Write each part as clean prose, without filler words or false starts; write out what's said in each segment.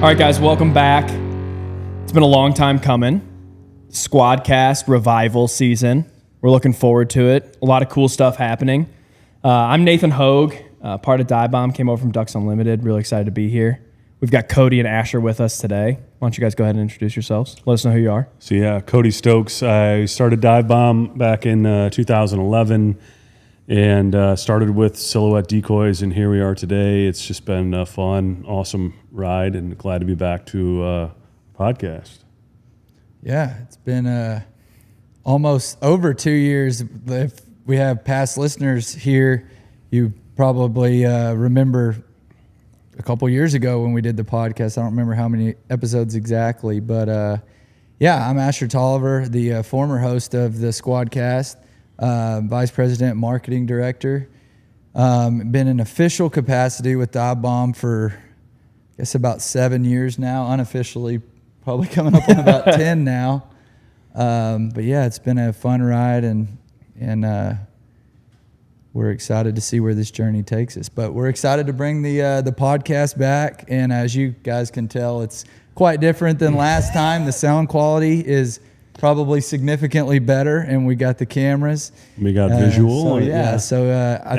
right, guys, welcome back. It's been a long time coming. Squadcast revival season. We're looking forward to it. A lot of cool stuff happening. I'm Nathan Hogue, part of Dive Bomb, came over from Ducks Unlimited. Really excited to be here. We've got Cody and Ashur with us today. Why don't you guys go ahead and introduce yourselves? Let us know who you are. So yeah, Cody Stokes. I started Dive Bomb back in 2011 and started with Silhouette Decoys, and here we are today. It's just been a fun, awesome ride, and glad to be back to podcast. Yeah, it's been almost over 2 years. If we have past listeners here, you probably remember a couple years ago when we did the podcast. I don't remember how many episodes exactly, but yeah, I'm Ashur Tolliver, the former host of the Squadcast, Vice President, Marketing Director. Been in official capacity with Dive Bomb for, I guess, about 7 years now. Unofficially, probably coming up on about 10 now. But yeah, it's been a fun ride, and we're excited to see where this journey takes us. But we're excited to bring the podcast back, and as you guys can tell, it's quite different than last time. The sound quality is probably significantly better, and we got the cameras. We got visual. I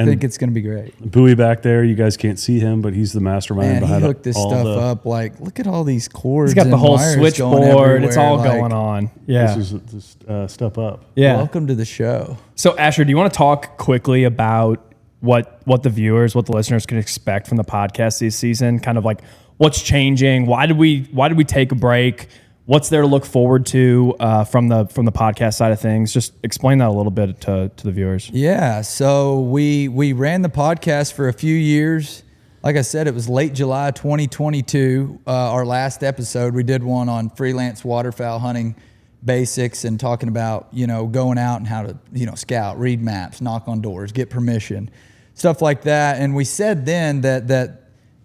think it's going to be great. Bowie back there, you guys can't see him, but he's the mastermind behind he hooked this stuff up. Like, look at all these cords. He's got the whole wires switchboard. It's all going on. Yeah. This is step up. Yeah. Welcome to the show. So, Ashur, do you want to talk quickly about what the viewers, what the listeners can expect from the podcast this season? Kind of like what's changing? Why did we take a break? What's there to look forward to from the podcast side of things? Just explain that a little bit to the viewers. Yeah, so we ran the podcast for a few years. Like I said, it was late July 2022. Our last episode, we did one on freelance waterfowl hunting basics and talking about, going out and how to, scout, read maps, knock on doors, get permission, stuff like that. And we said then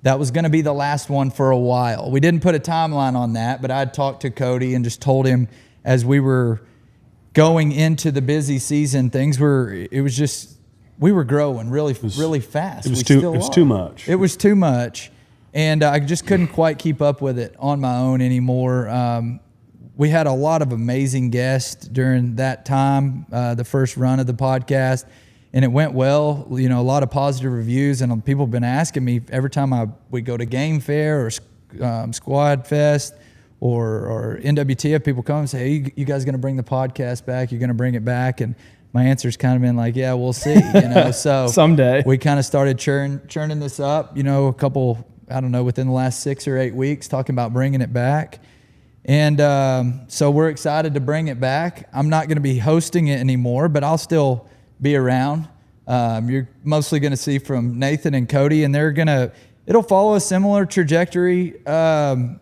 that was going to be the last one for a while. We didn't put a timeline on that, but I talked to Cody and just told him as we were going into the busy season, we were growing really fast. It was too much. It was too much, and I just couldn't quite keep up with it on my own anymore. We had a lot of amazing guests during that time, the first run of the podcast. And it went well, a lot of positive reviews, and people have been asking me every time we go to Game Fair or SquadFest or NWTF, people come and say, hey, you guys going to bring the podcast back? You're going to bring it back? And my answer's kind of been like, yeah, we'll see, So someday we kind of started churning this up, a couple, within the last 6 or 8 weeks, talking about bringing it back. And so we're excited to bring it back. I'm not going to be hosting it anymore, but I'll still be around. You're mostly going to see from Nathan and Cody, and it'll follow a similar trajectory from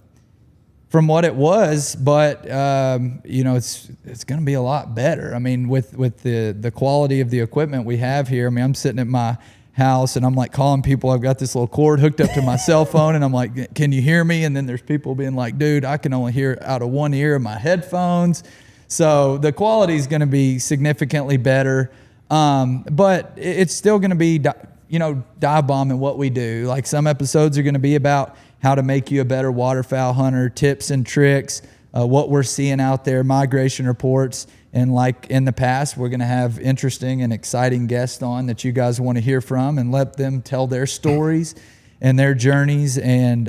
what it was, but it's going to be a lot better. I mean, with the quality of the equipment we have here. I mean, I'm sitting at my house and I'm like calling people. I've got this little cord hooked up to my cell phone, and I'm like, "Can you hear me?" And then there's people being like, "Dude, I can only hear out of one ear of my headphones." So the quality is going to be significantly better. But it's still going to be, Dive Bomb and what we do. Like, some episodes are going to be about how to make you a better waterfowl hunter, tips and tricks, what we're seeing out there, migration reports. And like in the past, we're going to have interesting and exciting guests on that you guys want to hear from and let them tell their stories and their journeys, and,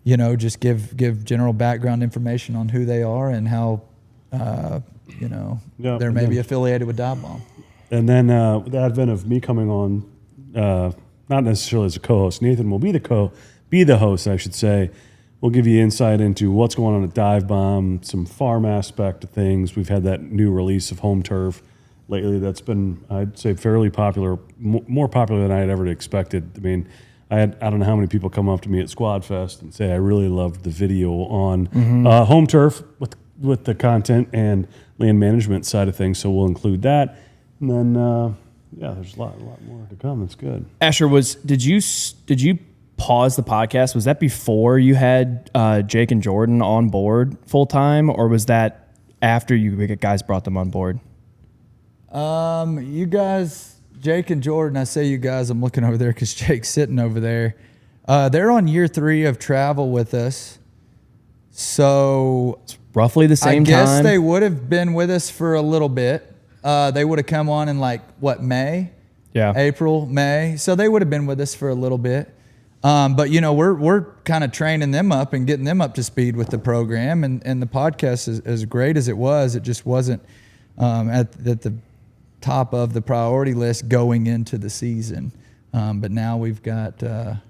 just give general background information on who they are and how, they're maybe affiliated with Dive Bomb. And then with the advent of me coming on, not necessarily as a co-host, Nathan will be the host, I should say. We'll give you insight into what's going on at Dive Bomb, some farm aspect of things. We've had that new release of HOMETURF lately that's been, I'd say, fairly popular, more popular than I had ever expected. I mean, I don't know how many people come up to me at SquadFest and say I really loved the video on HOMETURF with the content and land management side of things, so we'll include that. And then, there's a lot more to come. It's good. Ashur, did you pause the podcast? Was that before you had Jake and Jordan on board full time, or was that after you guys brought them on board? You guys, Jake and Jordan. I say you guys. I'm looking over there because Jake's sitting over there. They're on year 3 of travel with us. So Roughly the same time. I guess they would have been with us for a little bit. They would have come on in May? Yeah. April, May. So they would have been with us for a little bit. But we're kind of training them up and getting them up to speed with the program, and the podcast is as great as it was. It just wasn't at the top of the priority list going into the season. But now we've got the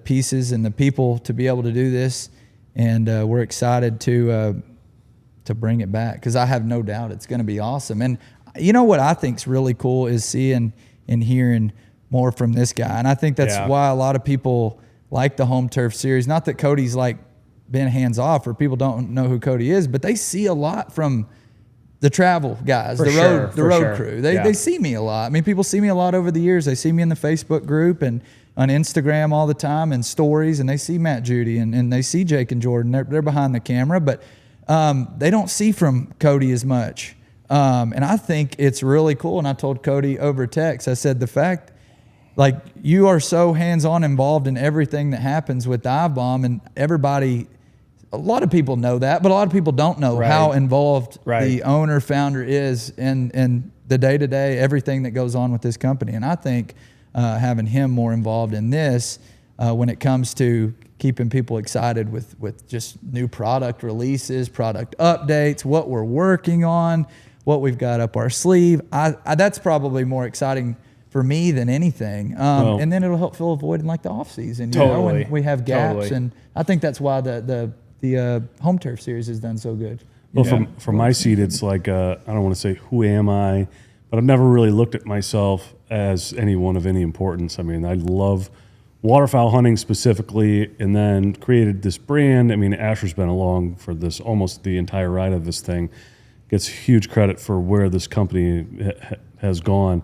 pieces and the people to be able to do this, and we're excited to bring it back, because I have no doubt it's going to be awesome. And what I think is really cool is seeing and hearing more from this guy. And I think that's why a lot of people like the HOMETURF series. Not that Cody's been hands off, or people don't know who Cody is, but they see a lot from the travel guys, the road crew. They see me a lot. I mean, people see me a lot over the years. They see me in the Facebook group and on Instagram all the time and stories, and they see Matt Judy and they see Jake and Jordan. They're behind the camera, but they don't see from Cody as much. And I think it's really cool. And I told Cody over text, I said, the fact you are so hands-on involved in everything that happens with Dive Bomb, and everybody, a lot of people know that, but a lot of people don't know how involved the owner, founder is in the day-to-day, everything that goes on with this company. And I think having him more involved in this when it comes to keeping people excited with just new product releases, product updates, what we're working on, what we've got up our sleeve, that's probably more exciting for me than anything. And then it'll help fill a void in the off season, when we have gaps. And I think that's why the HOMETURF series has done so good. Well, from my seat, it's I don't want to say who am I, but I've never really looked at myself as anyone of any importance. I mean, I love waterfowl hunting specifically, and then created this brand. I mean, Ashur's been along for this almost the entire ride of this thing. Gets huge credit for where this company has gone.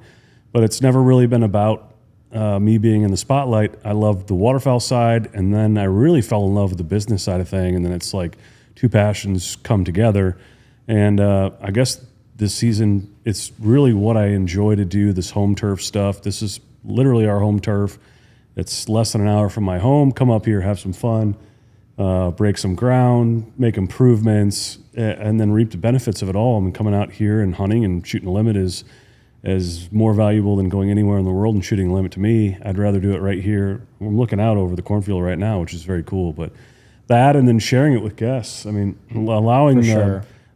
But it's never really been about me being in the spotlight. I loved the waterfowl side, and then I really fell in love with the business side of thing, and then it's two passions come together. And I guess this season, it's really what I enjoy to do, this HOMETURF stuff. This is literally our home turf. It's less than an hour from my home. Come up here, have some fun, break some ground, make improvements, and then reap the benefits of it all. I mean, coming out here and hunting and shooting a limit is more valuable than going anywhere in the world and shooting a limit to me. I'd rather do it right here. I'm looking out over the cornfield right now, which is very cool. But that, and then sharing it with guests. I mean, allowing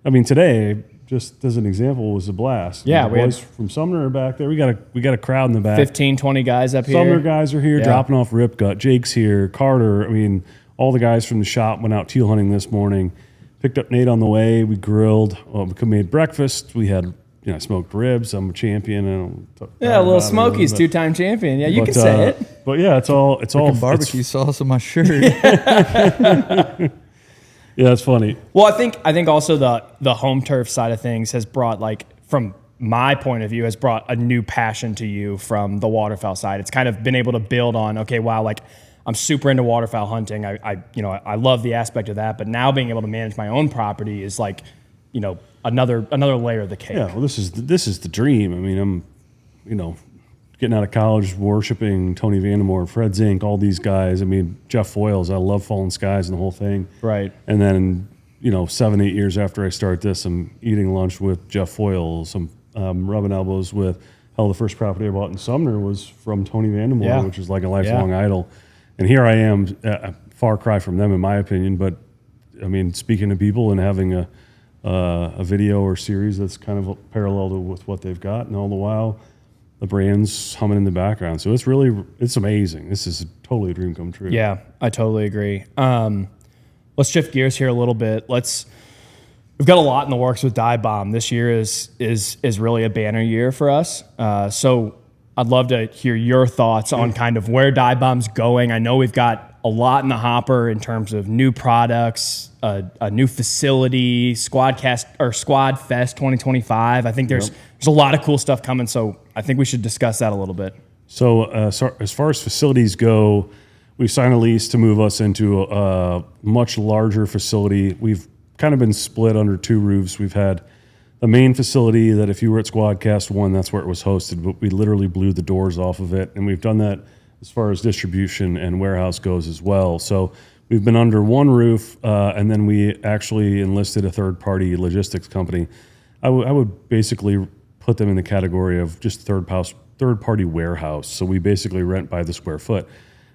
I mean, today, just as an example, was a blast. Yeah, the boys from Sumner are back there. We got a crowd in the back. 15, 20 guys up here. Sumner guys are here dropping off rip gut. Jake's here. Carter. I mean, all the guys from the shop went out teal hunting this morning. Picked up Nate on the way. We grilled. We made breakfast. We had smoked ribs. I'm a champion. Little Smokey's two-time champion. Yeah, you can say it. But yeah, it's all barbecue sauce on my shirt. Yeah, it's funny. Well, I think also the HOMETURF side of things has brought, from my point of view, has brought a new passion to you from the waterfowl side. It's kind of been able to build on, okay, wow, I'm super into waterfowl hunting. I love the aspect of that, but now being able to manage my own property is another layer of the cake. Yeah, well, this is the dream. I mean, I'm, getting out of college, worshiping Tony Vandemore, Fred Zink, all these guys. I mean, Jeff Foyles. I love Fallen Skies and the whole thing. Right. And then 7-8 years after I start this, I'm eating lunch with Jeff Foyles. I'm rubbing elbows with. Hell, the first property I bought in Sumner was from Tony Vandemore, which is like a lifelong idol. And here I am, a far cry from them, in my opinion. But I mean, speaking to people and having a video or series that's kind of parallel to with what they've got, and all the while the brand's humming in the background. So it's amazing. This is totally a dream come true. Yeah, I totally agree. Let's shift gears here a little bit. We've got a lot in the works with Dive Bomb. This year is really a banner year for us. So I'd love to hear your thoughts on kind of where Dive Bomb's going. I know we've got a lot in the hopper in terms of new products, a new facility, Squadcast or SquadFest 2025. I think there's a lot of cool stuff coming, so I think we should discuss that a little bit. So as far as facilities go, we signed a lease to move us into a much larger facility. We've kind of been split under two roofs. We've had the main facility that if you were at Squadcast 1, that's where it was hosted, but we literally blew the doors off of it, and we've done that as far as distribution and warehouse goes as well. So we've been under one roof, and then we actually enlisted a third-party logistics company. I would basically put them in the category of just third-party warehouse. So we basically rent by the square foot.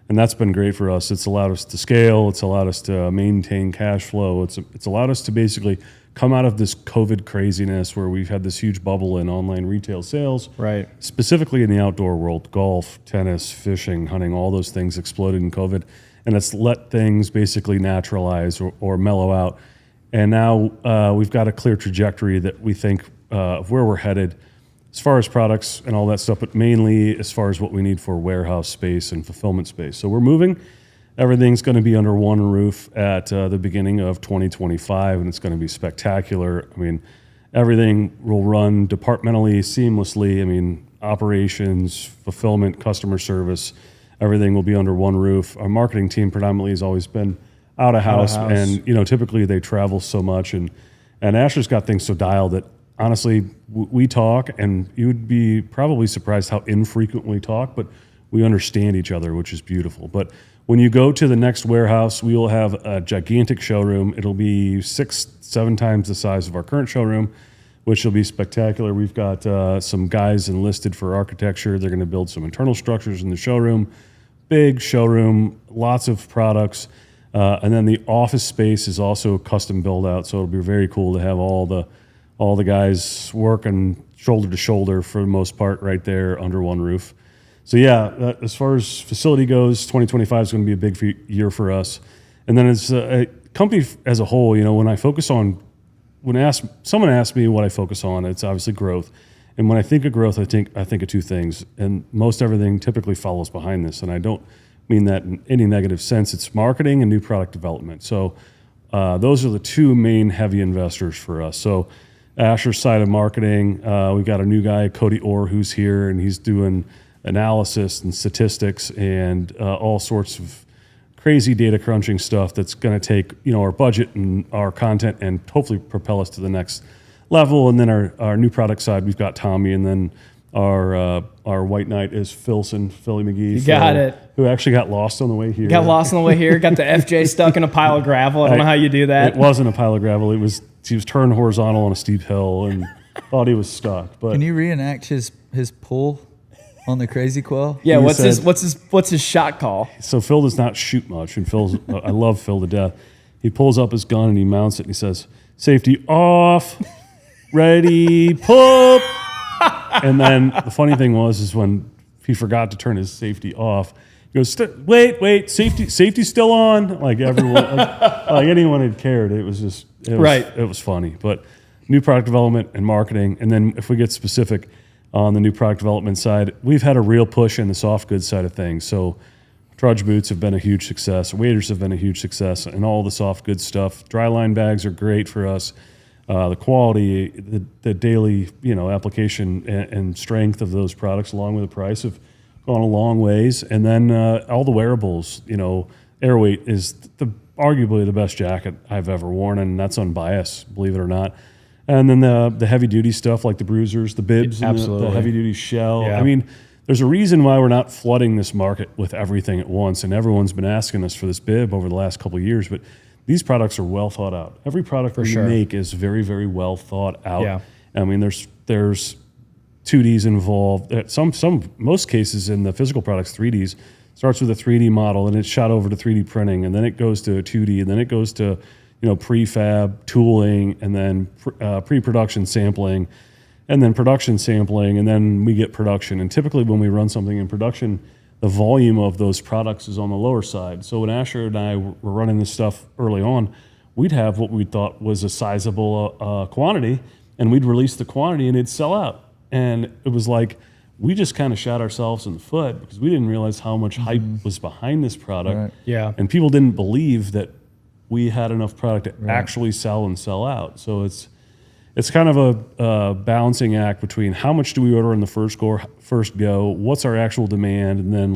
And that's been great for us. It's allowed us to scale. It's allowed us to maintain cash flow. It's allowed us to basically come out of this COVID craziness where we've had this huge bubble in online retail sales. Right. Specifically in the outdoor world, golf, tennis, fishing, hunting, all those things exploded in COVID. And it's let things basically naturalize or mellow out. And now we've got a clear trajectory that we think of where we're headed as far as products and all that stuff, but mainly as far as what we need for warehouse space and fulfillment space. So we're moving. Everything's going to be under one roof at the beginning of 2025, and it's going to be spectacular. I mean, everything will run departmentally, seamlessly. I mean, operations, fulfillment, customer service, everything will be under one roof. Our marketing team predominantly has always been out of house, and typically they travel so much, and Ashur's got things so dialed that honestly, we talk, and you would be probably surprised how infrequent we talk, but we understand each other, which is beautiful. But when you go to the next warehouse, we will have a gigantic showroom. It'll be 6-7 times the size of our current showroom, which will be spectacular. We've got some guys enlisted for architecture. They're going to build some internal structures in the showroom. Big showroom, lots of products. And then the office space is also custom build out, so it'll be very cool to have all the guys working shoulder to shoulder for the most part right there under one roof. So yeah, as far as facility goes, 2025 is going to be a big year for us. And then as a company as a whole, when someone asks me what I focus on, it's obviously growth. And when I think of growth, I think of two things, and most everything typically follows behind this. And I don't mean that in any negative sense. It's marketing and new product development. So those are the two main heavy investors for us. So Ashur's side of marketing, we've got a new guy, Cody, who's here, and he's doing analysis and statistics and all sorts of crazy data crunching stuff that's going to take our budget and our content and hopefully propel us to the next level. And then our new product side, we've got Tommy, and then our white knight is Philly McGee. You got it. Who actually got lost on the way here. Got lost on the way here. Got the FJ stuck in a pile of gravel. I don't know how you do that. It wasn't a pile of gravel. He was turned horizontal on a steep hill and thought he was stuck. But can you reenact his pull on the crazy quail? Yeah. What's his shot call? So Phil does not shoot much, and I love Phil to death. He pulls up his gun and he mounts it and he says, "Safety off, ready, pull." And then the funny thing is when he forgot to turn his safety off, he goes, "Wait, safety's still on." Like everyone, like anyone had cared. It was funny. But new product development and marketing, and then if we get specific on the new product development side, we've had a real push in the soft goods side of things. So trudge boots have been a huge success. Waders have been a huge success, and all the soft goods stuff. Dry line bags are great for us. The quality, the daily application and strength of those products, along with the price, have gone a long ways. And then all the wearables, Airweight is arguably the best jacket I've ever worn, and that's unbiased, believe it or not. And then the heavy duty stuff like the bruisers, the bibs, and the heavy duty shell. Yeah. I mean, there's a reason why we're not flooding this market with everything at once, and everyone's been asking us for this bib over the last couple of years, but these products are well thought out. Every product we make is very, very well thought out. Yeah. I mean, there's 2Ds involved. Most cases in the physical products, 3Ds. Starts with a 3D model, and it's shot over to 3D printing, and then it goes to 2D, and then it goes to prefab tooling, and then pre-production sampling, and then production sampling, and then we get production. And typically when we run something in production, the volume of those products is on the lower side. So when Ashur and I were running this stuff early on, we'd have what we thought was a sizable quantity, and we'd release the quantity and it'd sell out. And it was like, we just kind of shot ourselves in the foot because we didn't realize how much hype was behind this product. Right. Yeah. And people didn't believe that we had enough product to actually sell and sell out. So it's kind of a balancing act between how much do we order in the first go, what's our actual demand, and then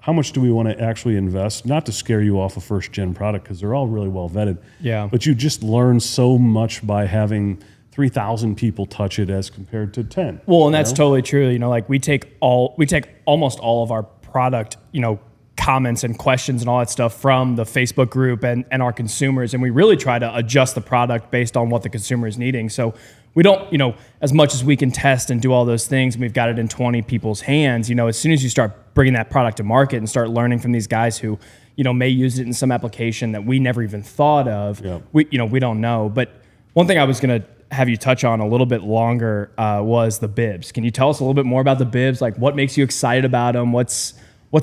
how much do we want to actually invest, not to scare you off a first gen product because they're all really well vetted. Yeah. But you just learn so much by having 3,000 people touch it as compared to 10. Well, and that's totally true. You know, like we take almost all of our product, you know, comments and questions and all that stuff from the Facebook group and our consumers. And we really try to adjust the product based on what the consumer is needing. So we don't, you know, as much as we can test and do all those things, and we've got it in 20 people's hands, you know, as soon as you start bringing that product to market and start learning from these guys who, you know, may use it in some application that we never even thought of, we don't know. But one thing I was going to have you touch on a little bit longer was the bibs. Can you tell us a little bit more about the bibs? Like, what makes you excited about them? What's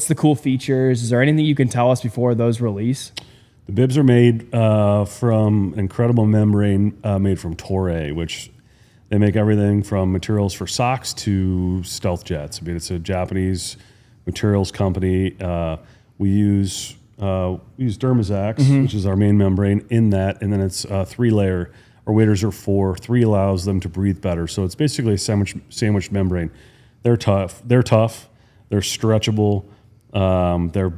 the cool features? Is there anything you can tell us before those release? The bibs are made from incredible membrane made from Toray, which they make everything from materials for socks to stealth jets. I mean, it's a Japanese materials company. We use Dermazax, which is our main membrane in that, and then it's 3-layer. Our waders are 4. 3 allows them to breathe better. So it's basically a sandwich membrane. They're tough. They're stretchable. They're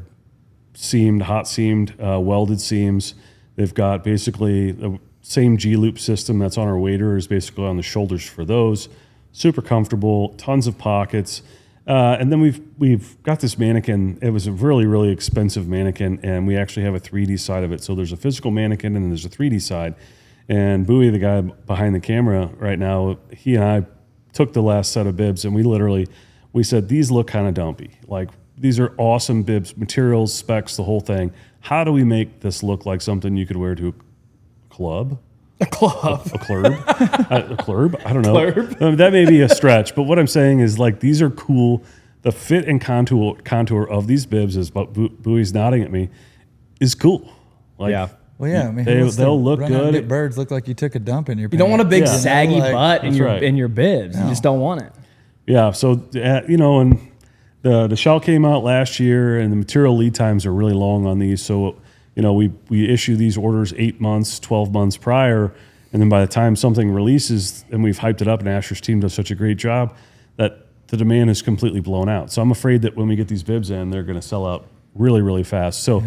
seamed, hot seamed, welded seams. They've got basically the same G-loop system that's on our wader is basically on the shoulders for those. Super comfortable, tons of pockets. And then we've got this mannequin. It was a really, really expensive mannequin, and we actually have a 3D side of it. So there's a physical mannequin and there's a 3D side. And Bowie, the guy behind the camera right now, he and I took the last set of bibs, and we said, these look kind of dumpy. Like, these are awesome bibs, materials, specs, the whole thing. How do we make this look like something you could wear to a club? A club. A club? A club? I don't know. Club. That may be a stretch, but what I'm saying is, like, these are cool. The fit and contour of these bibs, is Bowie's nodding at me, is cool. Like, yeah. Well, yeah, I mean, they'll look run out and good. get birds look like you took a dump in your pants. You don't want a big Yeah. saggy butt in That's your right. bibs. No. You just don't want it. Yeah, so you know, and the shell came out last year, and the material lead times are really long on these. So, you know, we issue these orders 8 months, 12 months prior, and then by the time something releases, and we've hyped it up, and Ashur's team does such a great job, that the demand is completely blown out. So I'm afraid that when we get these bibs in, they're going to sell out really, really fast. So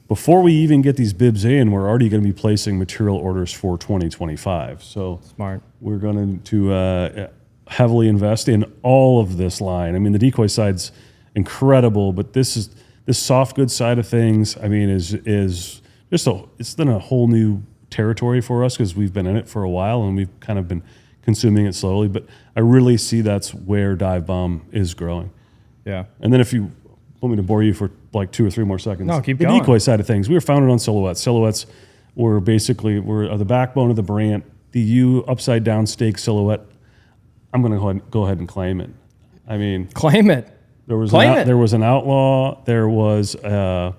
before we even get these bibs in, we're already going to be placing material orders for 2025. So Smart. we're going to heavily invest in all of this line. I mean, the decoy side's incredible, but this soft goods side of things, I mean, is just it's been a whole new territory for us because we've been in it for a while and we've kind of been consuming it slowly. But I really see that's where dive bomb is growing. Yeah. And then if you want me to bore you for like 2 or 3 more seconds, No, keep the going. decoy side of things, we were founded on silhouettes. Silhouettes were the backbone of the brand. The U upside down stake silhouette, I'm going to go ahead and claim it. I mean, Claim it. there was Claim it. there was an outlaw. There was Real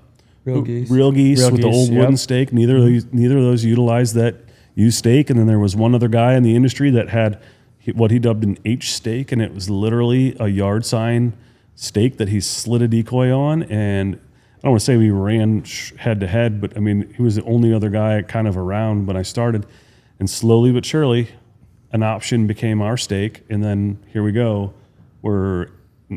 geese. real geese Real with the geese, old wooden yep. stake. Neither of those utilized that U stake. And then there was one other guy in the industry that had what he dubbed an H stake, and it was literally a yard sign stake that he slid a decoy on. And I don't want to say we ran head to head, but I mean, he was the only other guy kind of around when I started. And slowly but surely, an option became our stake, and then here we go. We're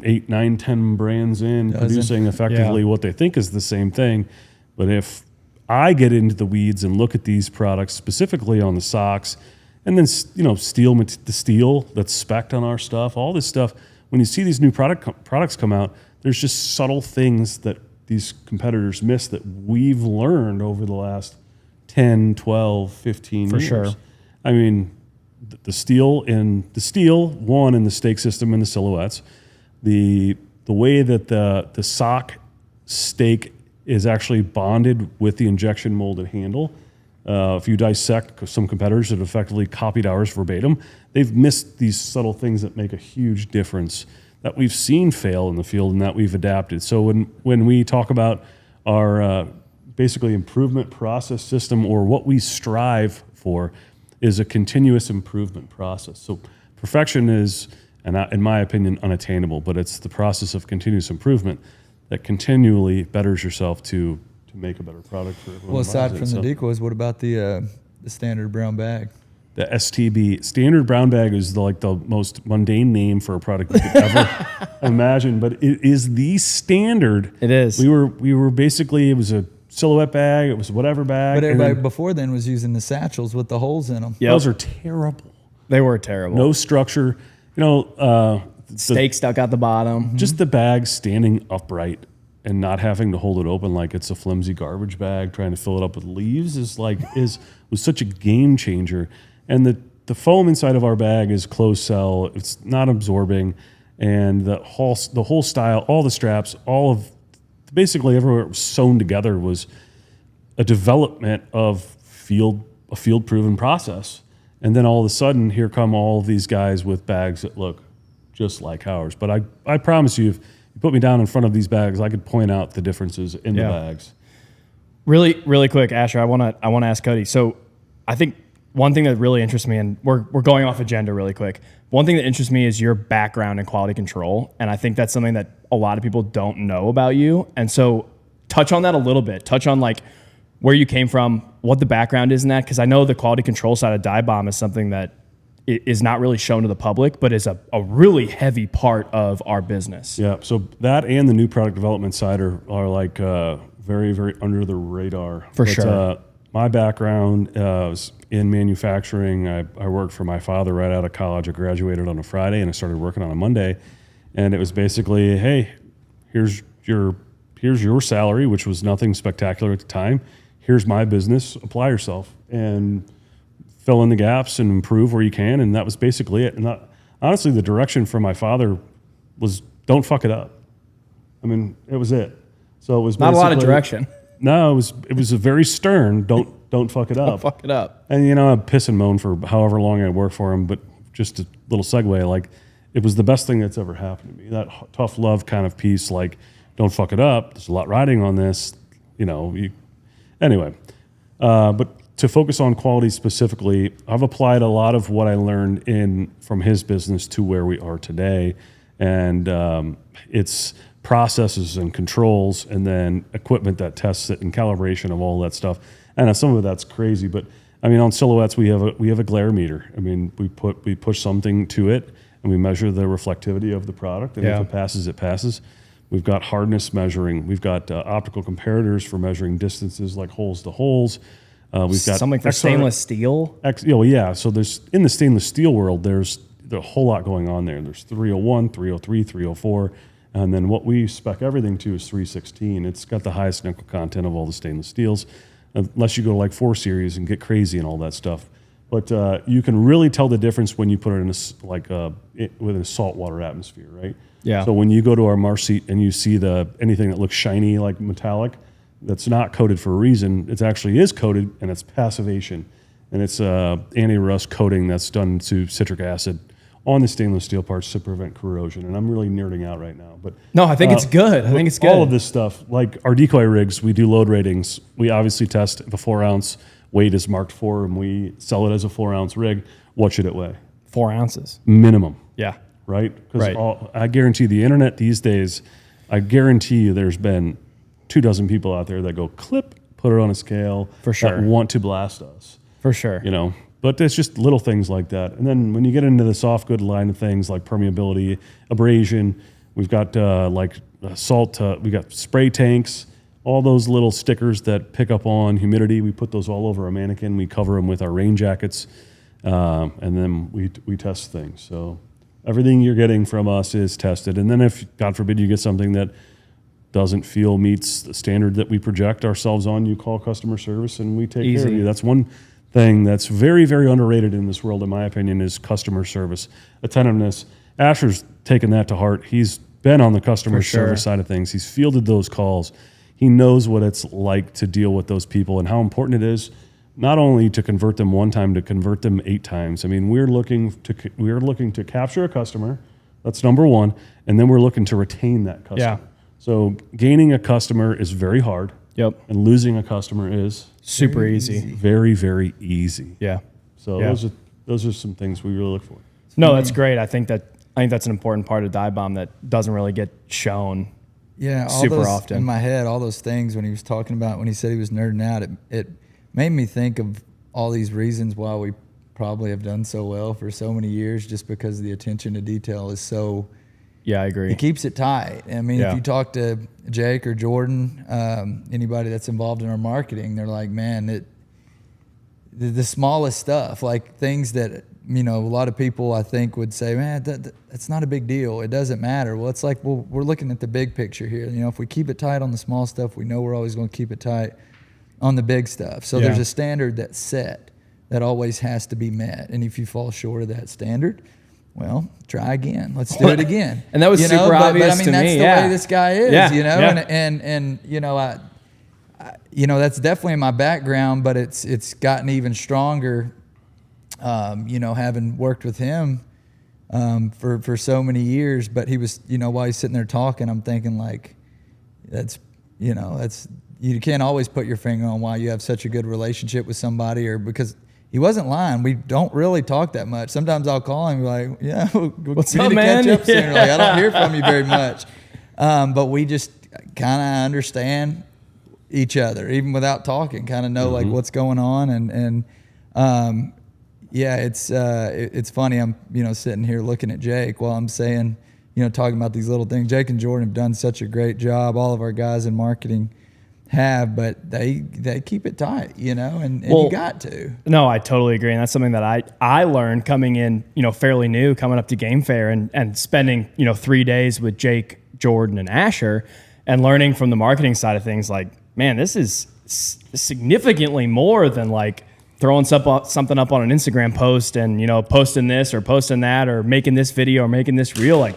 8, 9, 10 brands in, producing effectively what they think is the same thing. But if I get into the weeds and look at these products, specifically on the socks, and then the steel that's spec'd on our stuff, all this stuff, when you see these new products come out, there's just subtle things that these competitors miss that we've learned over the last 10, 12, 15 years. sure. I mean, the steel in the stake system and the silhouettes, the way that the sock stake is actually bonded with the injection molded handle. If you dissect some competitors that effectively copied ours verbatim, they've missed these subtle things that make a huge difference that we've seen fail in the field and that we've adapted. So when we talk about our basically improvement process system, or what we strive for, is a continuous improvement process. So perfection is, in my opinion, unattainable, but it's the process of continuous improvement that continually betters yourself to make a better product for everyone. Well, who aside buys it. from the decoys, what about the standard brown bag? The STB, standard brown bag, is the most mundane name for a product you could ever imagine, but it is the standard. It is. We were basically, it was a silhouette bag, it was whatever bag. But and everybody then before then was using the satchels with the holes in them. Yep. those are terrible. They were terrible. No structure. Steak stuck out the bottom. Just the bag standing upright and not having to hold it open like it's a flimsy garbage bag, trying to fill it up with leaves was such a game changer. And the foam inside of our bag is closed cell. It's not absorbing, and the whole style, all the straps, basically everywhere it was sewn together was a development of a field proven process. And then all of a sudden, here come all of these guys with bags that look just like ours. But I promise you, if you put me down in front of these bags, I could point out the differences in the bags. Really, really quick, Ashur, I want to ask Cody. So I think one thing that really interests me, and we're going off agenda really quick. One thing that interests me is your background in quality control. And I think that's something that a lot of people don't know about you. And so touch on that a little bit. Touch on like where you came from, what the background is in that. Because I know the quality control side of Dive Bomb is something that is not really shown to the public, but is a really heavy part of our business. Yeah, so that and the new product development side are like very, very under the radar. For sure. My background was in manufacturing. I worked for my father right out of college. I graduated on a Friday and I started working on a Monday. And it was basically, hey, here's your salary, which was nothing spectacular at the time. Here's my business. Apply yourself and fill in the gaps and improve where you can. And that was basically it. And honestly, the direction from my father was don't fuck it up. I mean, it was it. So it was not a lot of direction. No, it was a very stern, don't fuck it up. Don't fuck it up. And I piss and moan for however long I worked for him, but just a little segue, like it was the best thing that's ever happened to me. That tough love kind of piece, like don't fuck it up. There's a lot riding on this, anyway. But to focus on quality specifically, I've applied a lot of what I learned from his business to where we are today. And it's processes and controls and then equipment that tests it and calibration of all that stuff. And some of that's crazy, but I mean, on silhouettes, we have a glare meter. I mean, we push something to it and we measure the reflectivity of the product. And if it passes, it passes. We've got hardness measuring. We've got optical comparators for measuring distances like holes to holes. We've got something for stainless steel. So there's in the stainless steel world, there's a whole lot going on there. There's 301, 303, 304, and then what we spec everything to is 316. It's got the highest nickel content of all the stainless steels, unless you go to like 4 series and get crazy and all that stuff. But you can really tell the difference when you put it in within a saltwater atmosphere, right? Yeah. So when you go to our marsh seat and you see anything that looks shiny like metallic, that's not coated for a reason. It actually is coated, and it's passivation, and it's anti-rust coating that's done to citric acid on the stainless steel parts to prevent corrosion. And I'm really nerding out right now, but no, I think it's good. I think it's good. All of this stuff, like our decoy rigs, we do load ratings. We obviously test if a 4-ounce weight is marked for, and we sell it as a 4-ounce rig. What should it weigh? 4 ounces minimum. Yeah. Right. Because I guarantee the internet these days, I guarantee you there's been 24 people out there that go clip, put it on a scale, for sure, that want to blast us, for sure. But it's just little things like that. And then when you get into the soft good line of things like permeability, abrasion, we've got salt, we got spray tanks, all those little stickers that pick up on humidity. We put those all over a mannequin. We cover them with our rain jackets, and then we test things. So everything you're getting from us is tested. And then if, God forbid, you get something that doesn't meets the standard that we project ourselves on, you call customer service and we take care of you. That's one thing that's very, very underrated in this world, in my opinion, is customer service, attentiveness. Ashur's taken that to heart. He's been on the customer service side of things. He's fielded those calls. He knows what it's like to deal with those people and how important it is not only to convert them one time, to convert them 8 times. I mean, we're looking to capture a customer. That's number one, and then we're looking to retain that customer. Yeah. So gaining a customer is very hard. Yep. And losing a customer is super easy. Very, very easy. Yeah. So those are some things we really look for. No, that's great. I think that's an important part of Dive Bomb that doesn't really get shown. Yeah, super often in my head. All those things when he was talking about, when he said he was nerding out, it made me think of all these reasons why we probably have done so well for so many years, just because the attention to detail is so. Yeah, I agree. It keeps it tight. I mean, if you talk to Jake or Jordan, anybody that's involved in our marketing, they're like, man, the smallest stuff, like things that you know, a lot of people I think would say, man, that's not a big deal. It doesn't matter. Well, it's like, well, we're looking at the big picture here. You know, if we keep it tight on the small stuff, we know we're always going to keep it tight on the big stuff. So there's a standard that's set that always has to be met. And if you fall short of that standard, well, try again. Let's do it again. And that was super obvious but I mean, to that's me. the way this guy is, you know, Yeah. and you know, I you know, that's definitely in my background, but it's gotten even stronger, you know, having worked with him for so many years. But he was, you know, while he's sitting there talking, I'm thinking like, that's, you know, that's, you can't always put your finger on why you have such a good relationship with somebody, or because he wasn't lying. We don't really talk that much. Sometimes I'll call him and be like, yeah, What's we up, need to man? catch up soon. Like, I don't hear from you very much. But we just kind of understand each other, even without talking, kind of know like what's going on. And yeah, it's funny. I'm, you know, sitting here looking at Jake while I'm saying, you know, talking about these little things. Jake and Jordan have done such a great job. All of our guys in marketing have, but they keep it tight, you know, and you got to. No, I totally agree. And that's something that I learned coming in, you know, fairly new, coming up to Game Fair and spending, you know, 3 days with Jake, Jordan, and Ashur, and learning from the marketing side of things. Like, man, this is significantly more than like throwing something up on an Instagram post and, you know, posting this or posting that or making this video or making this reel. Like,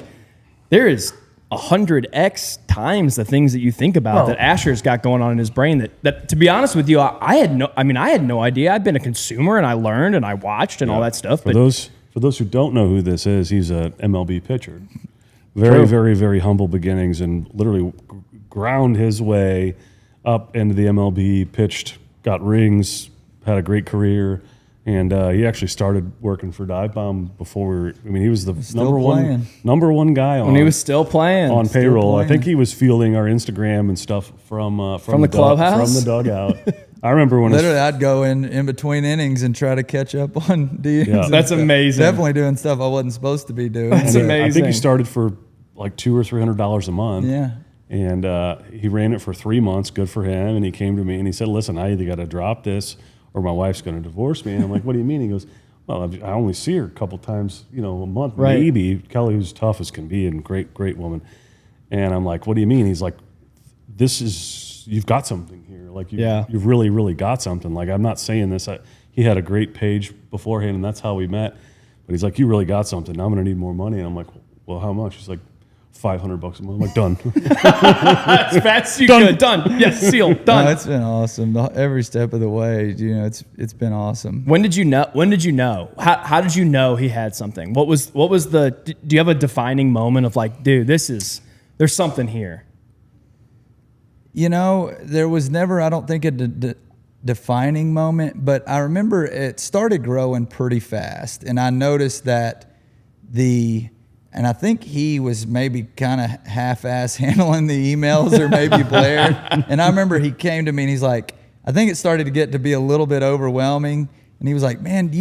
there is 100x times the things that you think about that Ashur's got going on in his brain that to be honest with you, I had no idea. I've been a consumer and I learned and I watched and all that stuff. For those who don't know who this is, he's a MLB pitcher. Very, very, very humble beginnings, and literally ground his way up into the MLB, pitched, got rings, had a great career. And he actually started working for Dive Bomb before. I mean, he was the number one guy on. When he was still playing on payroll. I think he was fielding our Instagram and stuff from the clubhouse, from the dugout. I remember when literally I'd go in between innings and try to catch up on DMs. Yeah, that's amazing. Definitely doing stuff I wasn't supposed to be doing. That's amazing. I think he started for like $200 or $300 a month. Yeah. And he ran it for 3 months. Good for him. And he came to me and he said, "Listen, I either got to drop this or my wife's going to divorce me." And I'm like, "What do you mean?" He goes, "Well, I only see her a couple times, you know, a month, maybe." Kelly, who's tough as can be and great woman. And I'm like, "What do you mean?" He's like, you've got something here. Like, you've really, really got something. Like, I'm not saying this. He had a great page beforehand, and that's how we met. But he's like, "You really got something. Now I'm going to need more money." And I'm like, "Well, how much?" He's like, $500 a month. I'm like, "Done." As fast as you could. Done. Yes, seal. Done. No, it's been awesome. Every step of the way, you know, it's been awesome. When did you know? How did you know he had something? What was the? Do you have a defining moment of like, dude, there's something here? You know, there was never, I don't think, a defining moment, but I remember it started growing pretty fast, and I noticed that and I think he was maybe kind of half-ass handling the emails, or maybe Blair. And I remember he came to me and he's like, I think it started to get to be a little bit overwhelming. And he was like, "Man,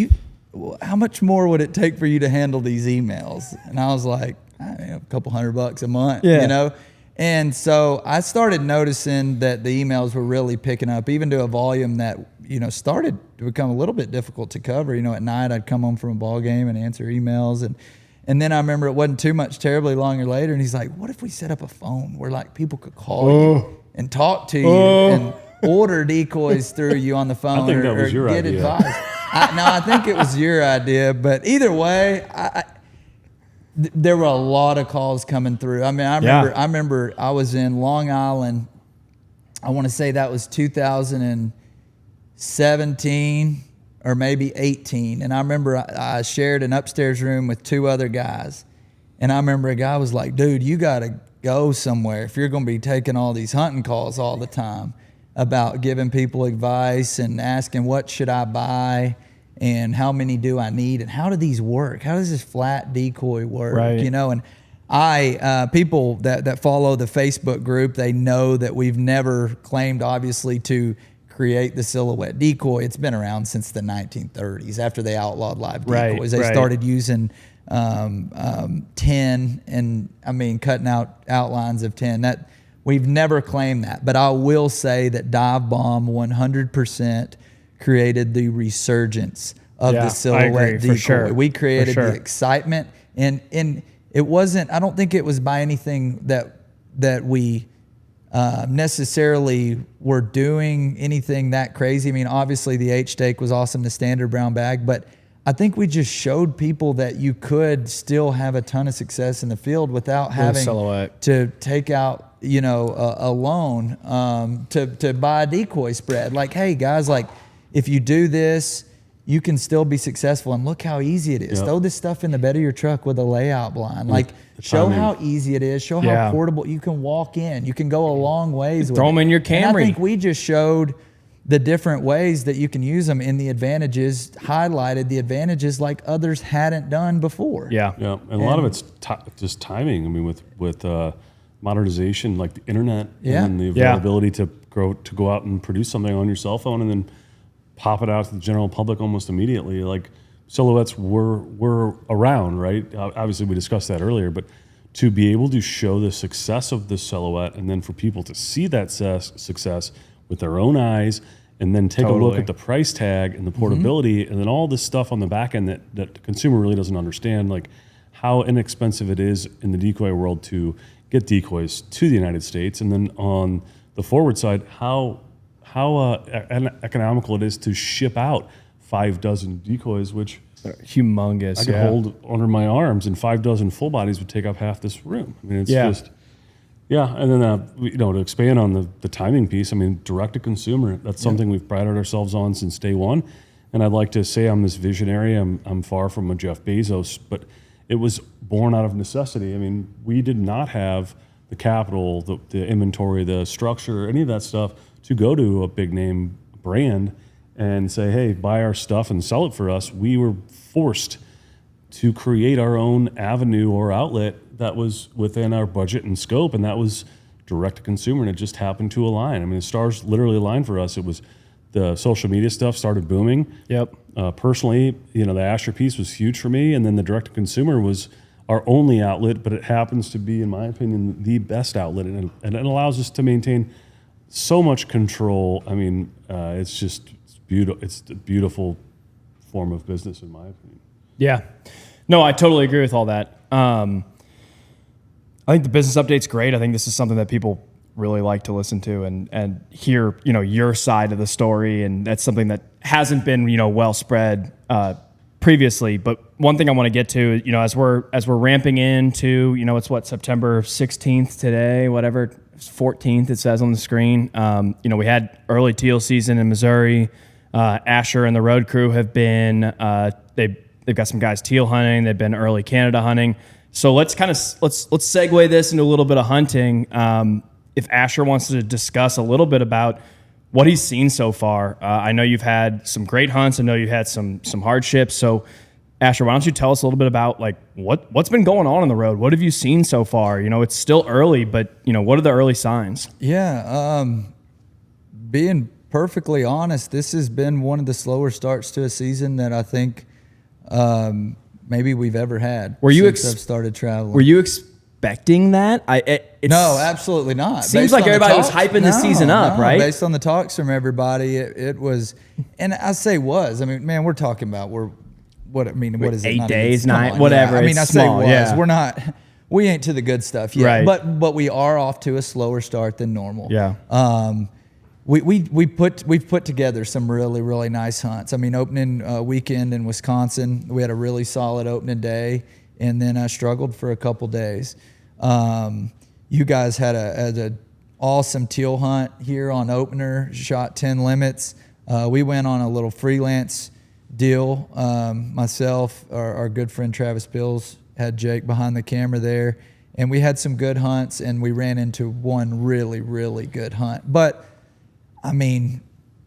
how much more would it take for you to handle these emails?" And I was like, a couple $100 a month, you know? And so I started noticing that the emails were really picking up, even to a volume that, you know, started to become a little bit difficult to cover. You know, at night I'd come home from a ball game and answer emails, and then I remember it wasn't too much terribly longer later, and he's like, "What if we set up a phone where like people could call you and talk to you and order decoys through you on the phone, I think that was your get idea. advice?" I think it was your idea, but either way, there were a lot of calls coming through. I mean, I remember I was in Long Island. I want to say that was 2017 or maybe 18. And I remember I shared an upstairs room with 2 other guys. And I remember a guy was like, "Dude, you got to go somewhere if you're going to be taking all these hunting calls all the time about giving people advice and asking what should I buy and how many do I need and how do these work? How does this flat decoy work?" Right. You know, and people that follow the Facebook group, they know that we've never claimed, obviously, to create the silhouette decoy. It's been around since the 1930s after they outlawed live decoys. They started using 10 and, I mean, cutting out outlines of 10. That we've never claimed that. But I will say that Dive Bomb 100% created the resurgence of Yeah, the I silhouette agree, decoy. for sure, We created for sure. the excitement, and it wasn't. I don't think it was by anything that we necessarily were doing anything that crazy. I mean, obviously the H stake was awesome, the standard brown bag, but I think we just showed people that you could still have a ton of success in the field without having silhouette. to take out, a loan to buy a decoy spread. Like, hey guys, like if you do this, you can still be successful. And look how easy it is. Yep. Throw this stuff in the bed of your truck with a layout blind. Like, the show timing. how easy it is. Show how portable you can walk in. You can go a long ways with Throw it. them in your And I Camry. think we just showed the different ways that you can use them in the advantages, highlighted the advantages like others hadn't done before. Yeah. Yeah, and a lot of it's just timing. I mean, with modernization, like the internet, Yeah. and the availability to go out and produce something on your cell phone and then pop it out to the general public almost immediately. Like silhouettes were around, right? Obviously, we discussed that earlier, but to be able to show the success of the silhouette and then for people to see that success with their own eyes and then take a look at the price tag and the portability and then all this stuff on the back end that the consumer really doesn't understand, like how inexpensive it is in the decoy world to get decoys to the United States. And then on the forward side, how economical it is to ship out 5 dozen decoys, which Humongous. I could hold under my arms, and 5 dozen full bodies would take up half this room. I mean, it's just, and then, to expand on the timing piece, I mean, direct to consumer, that's something we've prided ourselves on since day one. And I'd like to say I'm this visionary. I'm far from a Jeff Bezos, but it was born out of necessity. I mean, we did not have the capital, the inventory, the structure, any of that stuff to go to a big name brand and say, hey, buy our stuff and sell it for us. We were forced to create our own avenue or outlet that was within our budget and scope, and that was direct to consumer, and it just happened to align. I mean, the stars literally aligned for us. It was the social media stuff started booming. Yep. Personally, the Ashur piece was huge for me, and then the direct to consumer was our only outlet, but it happens to be, in my opinion, the best outlet, and it allows us to maintain so much control. I mean, it's beautiful. It's a beautiful form of business, in my opinion. Yeah. No, I totally agree with all that. I think the business update's great. I think this is something that people really like to listen to and hear, your side of the story. And that's something that hasn't been, well spread previously. But one thing I want to get to, as we're ramping into, it's September 16th today, whatever, 14th it says on the screen. We had early teal season in Missouri. Ashur and the road crew have been, they've got some guys teal hunting. They've been early Canada hunting. So let's segue this into a little bit of hunting. If Ashur wants to discuss a little bit about what he's seen so far. I know you've had some great hunts. I know you've had some hardships. So Ashur, why don't you tell us a little bit about what's been going on the road? What have you seen so far? It's still early, but what are the early signs? Yeah. Being perfectly honest, this has been one of the slower starts to a season that I think maybe we've ever had. Since I've started traveling? Were you expecting that? No, absolutely not. Seems like everybody was hyping the season up, right? Based on the talks from everybody, it was, and I say was. I mean, man, we're talking about what is it? 8 Not days, even, 9, whatever. Yeah. I mean, I say small, was. yeah. We're not. We ain't to the good stuff yet, Right. but we are off to a slower start than normal. Yeah. We've put together some really, really nice hunts. I mean, opening weekend in Wisconsin, we had a really solid opening day, and then I struggled for a couple days. You guys had a awesome teal hunt here on opener, shot 10 limits. We went on a little freelance deal. Myself, our good friend Travis Bills had Jake behind the camera there, and we had some good hunts, and we ran into one really, really good hunt. But I mean,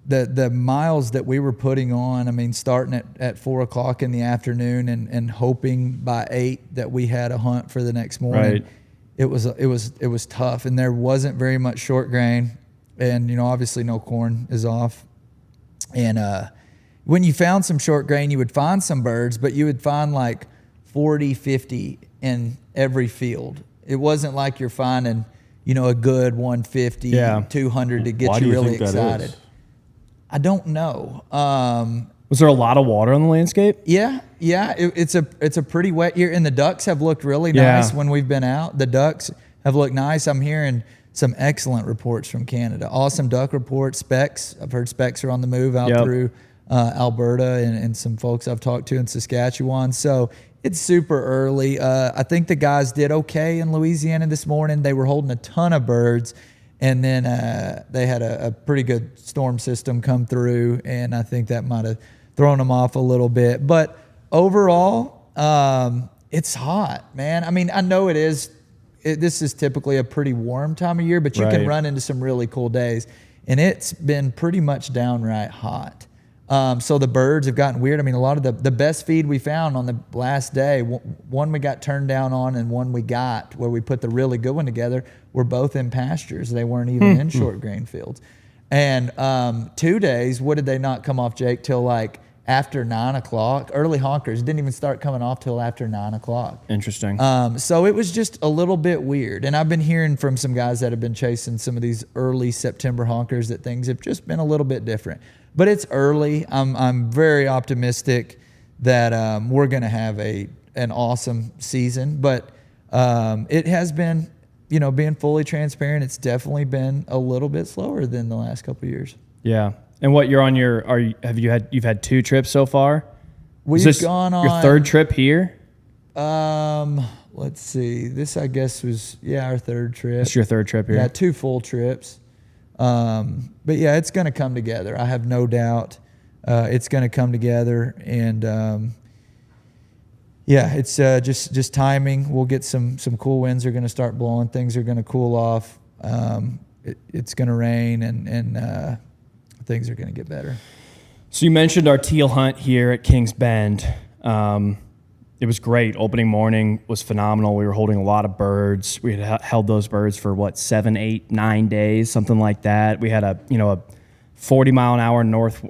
the miles that we were putting on, I mean, starting at 4 o'clock in the afternoon and hoping by 8 that we had a hunt for the next morning. Right. It was tough, and there wasn't very much short grain, and obviously no corn is off. And when you found some short grain, you would find some birds, but you would find like 40, 50 in every field. It wasn't like you're finding a good 150, 200 to get Why you do you really think that excited. is? I don't know. Was Was there a lot of water on the landscape? Yeah. It's a pretty wet year, and the ducks have looked really nice when we've been out. The ducks have looked nice. I'm hearing some excellent reports from Canada. Awesome duck reports. Specs. I've heard specs are on the move out through Alberta and some folks I've talked to in Saskatchewan. So it's super early. I think the guys did okay in Louisiana this morning. They were holding a ton of birds, and then they had a pretty good storm system come through, and I think that might have thrown them off a little bit. But overall, it's hot, man. I mean, I know it is. This is typically a pretty warm time of year, but you can run into some really cool days. And it's been pretty much downright hot. So the birds have gotten weird. I mean, a lot of the best feed we found on the last day, one we got turned down on and one we got where we put the really good one together, were both in pastures. They weren't even in short grain fields. And 2 days, what did they not come off, Jake, till like after 9 o'clock? Early honkers didn't even start coming off till after 9 o'clock. Interesting. So it was just a little bit weird. And I've been hearing from some guys that have been chasing some of these early September honkers that things have just been a little bit different. But it's early. I'm very optimistic that we're going to have an awesome season. But it has been, being fully transparent, it's definitely been a little bit slower than the last couple of years. Yeah. And what you're on you've had 2 trips so far? We've gone on your 3rd trip here? Let's see. This I guess was our 3rd trip. It's your 3rd trip here. Yeah, 2 full trips. But yeah, it's going to come together. I have no doubt. It's going to come together, and it's just timing. We'll get some cool winds are going to start blowing. Things are going to cool off. It's going to rain, and things are going to get better. So you mentioned our teal hunt here at Kings Bend. It was great. Opening morning was phenomenal. We were holding a lot of birds. We had held those birds for 7, 8, 9 days, something like that. We had a 20 mile an hour north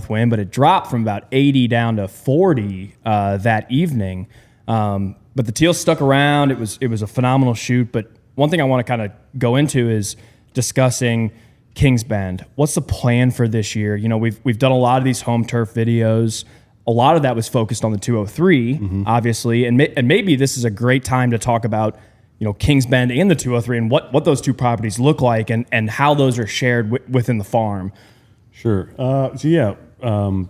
wind, but it dropped from about 80 down to 40 that evening. But the teal stuck around. It was a phenomenal shoot. But one thing I want to kind of go into is discussing Kings Bend. What's the plan for this year? We've done a lot of these home turf videos. A lot of that was focused on the 203, obviously, and maybe this is a great time to talk about, Kings Bend and the 203 and what those 2 properties look like and how those are shared within the farm. Sure.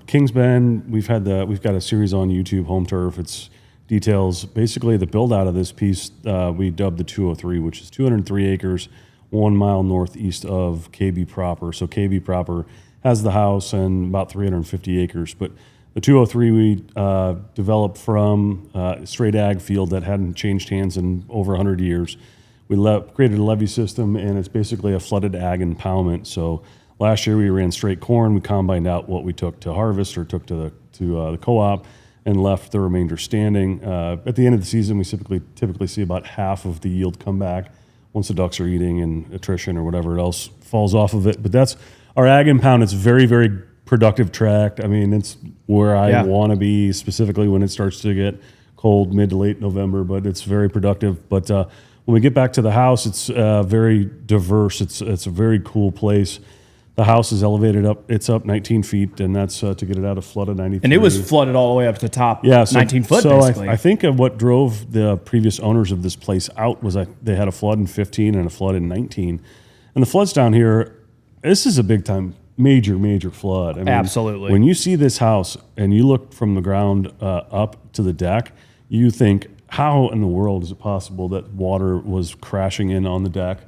Kings Bend. We've got a series on YouTube, HOMETURF. It's details basically the build out of this piece. We dubbed the 203, which is 203 acres, 1 mile northeast of KB proper. So KB proper has the house and about 350 acres, but the 203 we developed from a straight ag field that hadn't changed hands in over 100 years. We created a levee system, and it's basically a flooded ag impoundment. So last year we ran straight corn. We combined out what we took to harvest or took to the co-op and left the remainder standing. At the end of the season, we typically see about half of the yield come back once the ducks are eating and attrition or whatever else falls off of it. But that's our ag impound. It's very, very productive tract. I mean, it's where I want to be, specifically when it starts to get cold mid to late November, but it's very productive. But when we get back to the house, it's very diverse. It's a very cool place. The house is elevated up. It's up 19 feet, and that's to get it out of flood of 93. And it was flooded all the way up to the top, 19 foot, so basically. I think of what drove the previous owners of this place out was they had a flood in 15 and a flood in 19. And the floods down here, this is a big time major flood. I mean, absolutely. When you see this house and you look from the ground up to the deck, you think, how in the world is it possible that water was crashing in on the deck,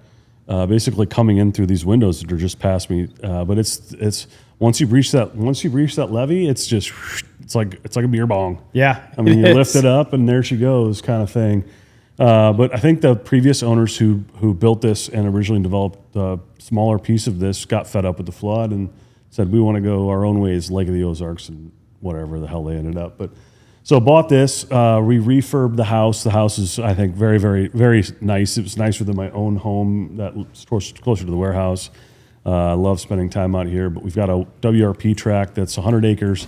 basically coming in through these windows that are just past me? But it's once you reach that levee, it's like a beer bong. Yeah, I mean, you lift it up and there she goes, kind of thing. But I think the previous owners who built this and originally developed a smaller piece of this got fed up with the flood and said, we want to go our own ways, Lake of the Ozarks and whatever the hell they ended up. But so bought this, we refurbed the house. The house is, I think, very, very, very nice. It was nicer than my own home that's closer to the warehouse. I love spending time out here, but we've got a WRP tract that's 100 acres.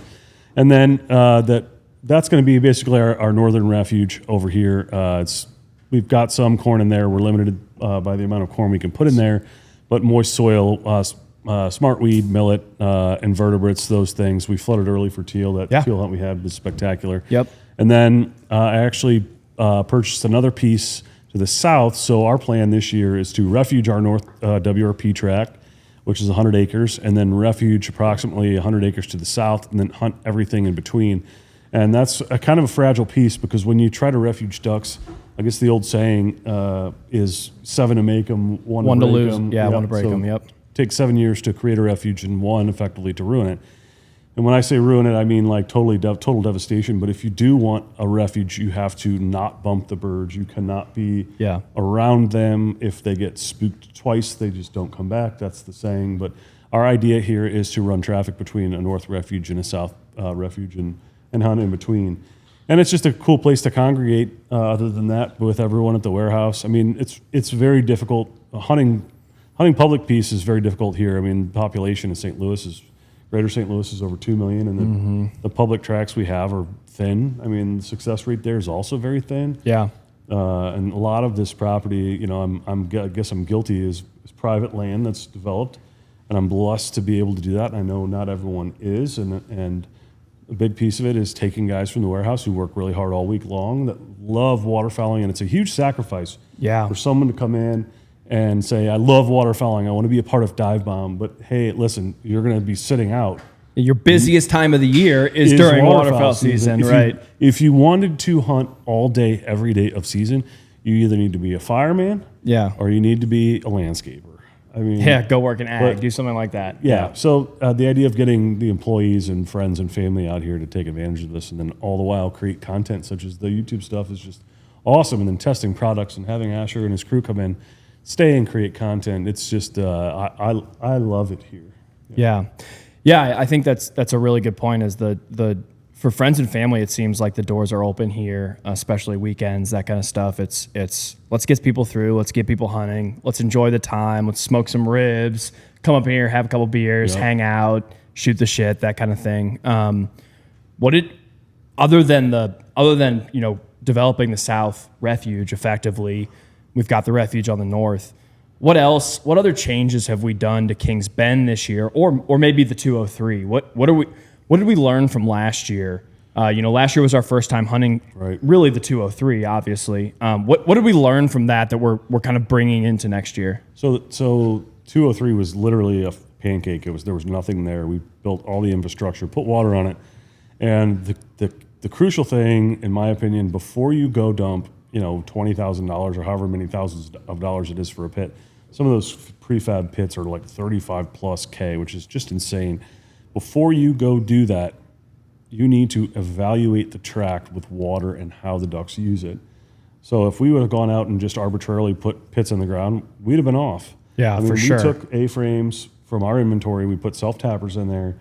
And then that's going to be basically our northern refuge over here. We've got some corn in there. We're limited by the amount of corn we can put in there, but moist soil smartweed, millet, invertebrates, those things. We flooded early for teal. That teal hunt we had was spectacular. Yep. And then I actually purchased another piece to the south. So our plan this year is to refuge our north WRP tract, which is 100 acres, and then refuge approximately 100 acres to the south, and then hunt everything in between. And that's a kind of a fragile piece because when you try to refuge ducks, I guess the old saying is 7 to make them, one to lose. them. Yeah, one to break them. Yep. Take 7 years to create a refuge and 1 effectively to ruin it. And when I say ruin it, I mean like total devastation. But if you do want a refuge, you have to not bump the birds. You cannot be around them. If they get spooked twice, they just don't come back. That's the saying. But our idea here is to run traffic between a north refuge and a south refuge and hunt in between. And it's just a cool place to congregate. Other than that, with everyone at the warehouse, I mean, it's very difficult. Hunting public piece is very difficult here. I mean, the population in Greater St. Louis is over 2 million, and the public tracks we have are thin. I mean, the success rate there is also very thin. Yeah. And a lot of this property, you know, I guess I'm guilty, is private land that's developed, and I'm blessed to be able to do that. And I know not everyone is, and a big piece of it is taking guys from the warehouse who work really hard all week long that love waterfowling, and it's a huge sacrifice for someone to come in and say, I love waterfowling, I want to be a part of Dive Bomb, but hey, listen, you're going to be sitting out. Your busiest time of the year is during waterfowl season, right? If you wanted to hunt all day, every day of season, you either need to be a fireman or you need to be a landscaper. I mean, go work in ag, do something like that. Yeah. So the idea of getting the employees and friends and family out here to take advantage of this, and then all the while create content such as the YouTube stuff, is just awesome. And then testing products and having Ashur and his crew come in, stay and create content. It's just I love it here. Yeah. I think that's a really good point. Is the for friends and family, it seems like the doors are open here, especially weekends, that kind of stuff. It's let's get people through, let's get people hunting, let's enjoy the time, let's smoke some ribs, come up here, have a couple beers, hang out, shoot the shit, that kind of thing. Other than you know, developing the South refuge effectively, we've got the refuge on the north. What other changes have we done to Kings Bend this year, or maybe the 203? What did we learn from last year? Last year was our first time hunting, really the 203, obviously. What did we learn from that we're kind of bringing into next year? So 203 was literally a pancake. There was nothing there. We built all the infrastructure, put water on it, and the crucial thing, in my opinion, before you go dump, $20,000 or however many thousands of dollars it is for a pit, some of those prefab pits are like 35 plus K, which is just insane. Before you go do that, you need to evaluate the tract with water and how the ducks use it. So if we would have gone out and just arbitrarily put pits in the ground, we'd have been off. Yeah, for sure. We took A-frames from our inventory, we put self-tappers in there,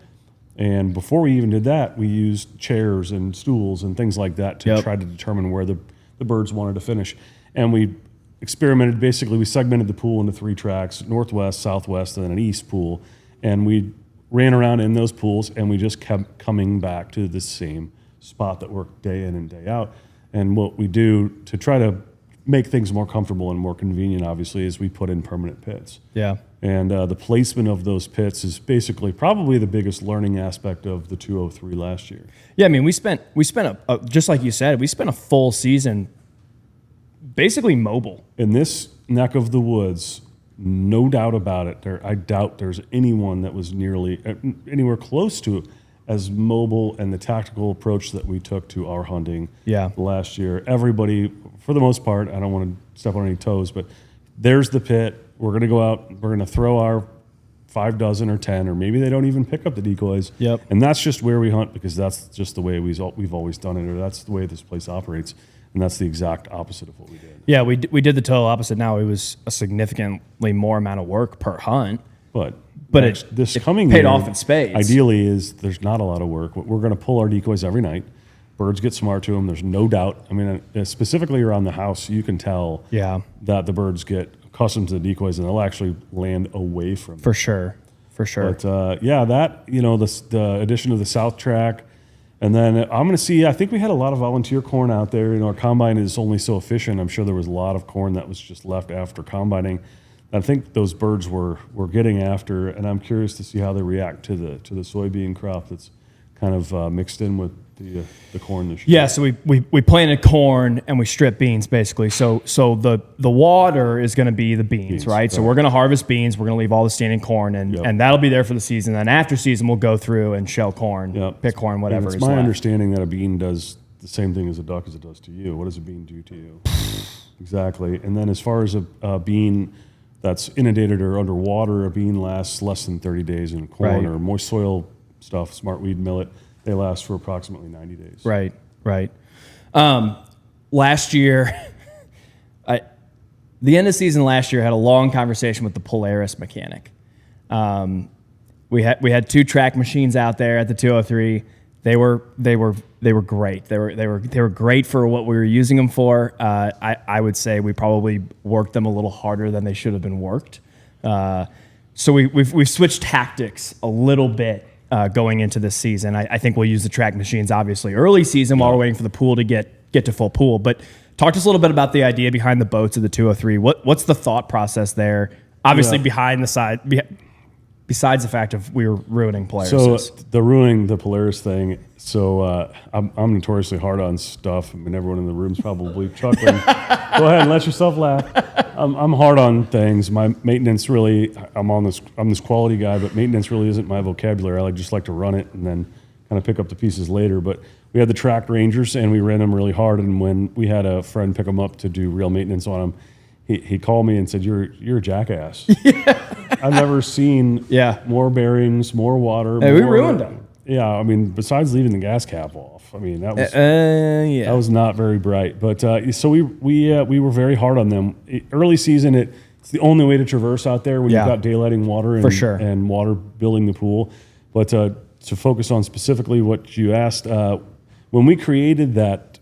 and before we even did that, we used chairs and stools and things like that to try to determine where the birds wanted to finish. And we experimented, basically we segmented the pool into 3 tracks, northwest, southwest, and then an east pool, and we ran around in those pools, and we just kept coming back to the same spot that worked day in and day out. And what we do to try to make things more comfortable and more convenient, obviously, is we put in permanent pits. Yeah. And the placement of those pits is basically probably the biggest learning aspect of the 203 last year. Yeah, I mean, we spent just like you said, we spent a full season basically mobile. In this neck of the woods, no doubt about it. I doubt there's anyone that was nearly anywhere close to as mobile and the tactical approach that we took to our hunting last year. Everybody, for the most part, I don't want to step on any toes, but there's the pit. We're going to go out. We're going to throw our 5 dozen or 10, or maybe they don't even pick up the decoys. Yep. And that's just where we hunt, because that's just the way we've always done it, or that's the way this place operates. And that's the exact opposite of what we did. Yeah, we did the total opposite. Now it was a significantly more amount of work per hunt. But this coming paid year, off in spades. Ideally, there's not a lot of work. We're going to pull our decoys every night. Birds get smart to them. There's no doubt. I mean, specifically around the house, you can tell that the birds get accustomed to the decoys, and they'll actually land away from them. For sure. But the addition of the south track. And then I'm going to see, I think we had a lot of volunteer corn out there. Our combine is only so efficient. I'm sure there was a lot of corn that was just left after combining I think those birds were getting after, and I'm curious to see how they react to the soybean crop that's kind of mixed in with the corn this year. Yeah, so we planted corn and we stripped beans basically. So the water is going to be the beans, right? So we're going to harvest beans. We're going to leave all the standing corn, and that'll be there for the season. Then after season, we'll go through and shell corn, pick corn, whatever. And it's my understanding that a bean does the same thing as a duck as it does to you. What does a bean do to you? Exactly. And then as far as a bean that's inundated or underwater, a bean lasts less than 30 days in corn or moist soil stuff, smartweed, millet. They last for approximately 90 days. Right. Last year, the end of season last year, I had a long conversation with the Polaris mechanic. We had 2 track machines out there at the 203. They were great. They were great for what we were using them for. I would say we probably worked them a little harder than they should have been worked. So we've switched tactics a little bit going into this season. I think we'll use the track machines obviously early season while we're waiting for the pool to get to full pool. But talk to us a little bit about the idea behind the boats of the 203. What's the thought process there? Obviously besides the fact of we were ruining Polaris. So the ruining the Polaris thing. So I'm notoriously hard on stuff. I mean, everyone in the room's probably chuckling. Go ahead and let yourself laugh. I'm hard on things. My maintenance really, I'm this quality guy, but maintenance really isn't my vocabulary. I just like to run it and then kind of pick up the pieces later. But we had the tracked Rangers and we ran them really hard. And when we had a friend pick them up to do real maintenance on them, he called me and said, "You're a jackass." I've never seen more bearings, more water. Hey, we ruined them. Yeah, I mean, besides leaving the gas cap off, I mean that was not very bright. But so we were very hard on them early season. It's the only way to traverse out there when you've got daylighting water and water building the pool. But to focus on specifically what you asked, when we created that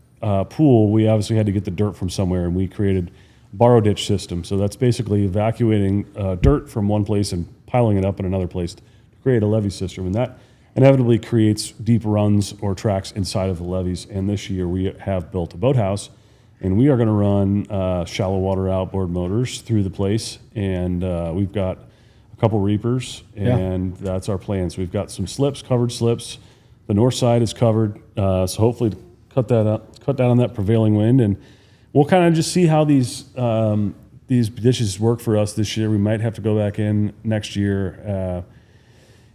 pool, we obviously had to get the dirt from somewhere, and we created borrow ditch system. So that's basically evacuating dirt from one place and piling it up in another place to create a levee system. And that inevitably creates deep runs or tracks inside of the levees. And this year we have built a boathouse, and we are going to run shallow water outboard motors through the place. And we've got a couple reapers, and that's our plan. So we've got some slips, covered slips. The north side is covered. So hopefully cut down on that prevailing wind, and we'll kind of just see how these ditches work for us this year. We might have to go back in next year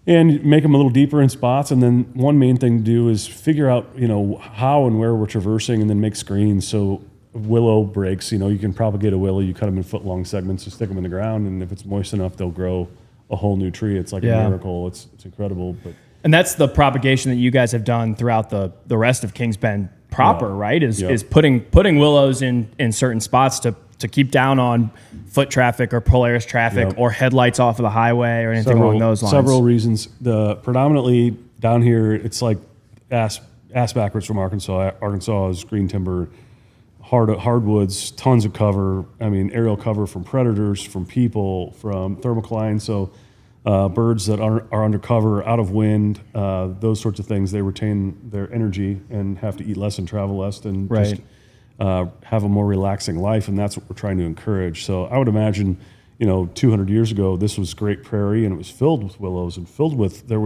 and make them a little deeper in spots. And then one main thing to do is figure out, how and where we're traversing, and then make screens. So willow breaks, you can propagate a willow. You cut them in foot-long segments and stick them in the ground, and if it's moist enough, they'll grow a whole new tree. It's like a miracle. It's incredible. And that's the propagation that you guys have done throughout the rest of Kings Bend proper, right? Is putting willows in certain spots to keep down on foot traffic or Polaris traffic or headlights off of the highway or anything along those lines. Several reasons. Predominantly down here, it's like ass backwards from Arkansas. Arkansas is green timber, hardwoods, tons of cover. I mean, aerial cover from predators, from people, from thermocline. So birds that are under cover, out of wind, those sorts of things, they retain their energy and have to eat less and travel less and just have a more relaxing life, and that's what we're trying to encourage. So I would imagine, 200 years ago, this was great prairie, and it was filled with willows and filled with, there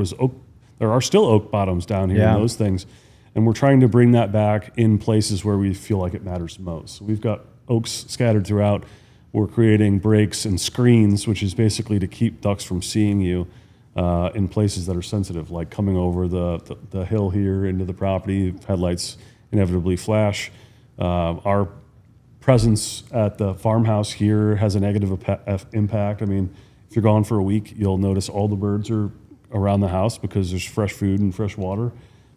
are still oak bottoms down here and those things, and we're trying to bring that back in places where we feel like it matters most. So we've got oaks scattered throughout. We're creating breaks and screens, which is basically to keep ducks from seeing you in places that are sensitive, like coming over the hill here into the property. Headlights inevitably flash. Our presence at the farmhouse here has a negative impact. I mean, if you're gone for a week, you'll notice all the birds are around the house because there's fresh food and fresh water.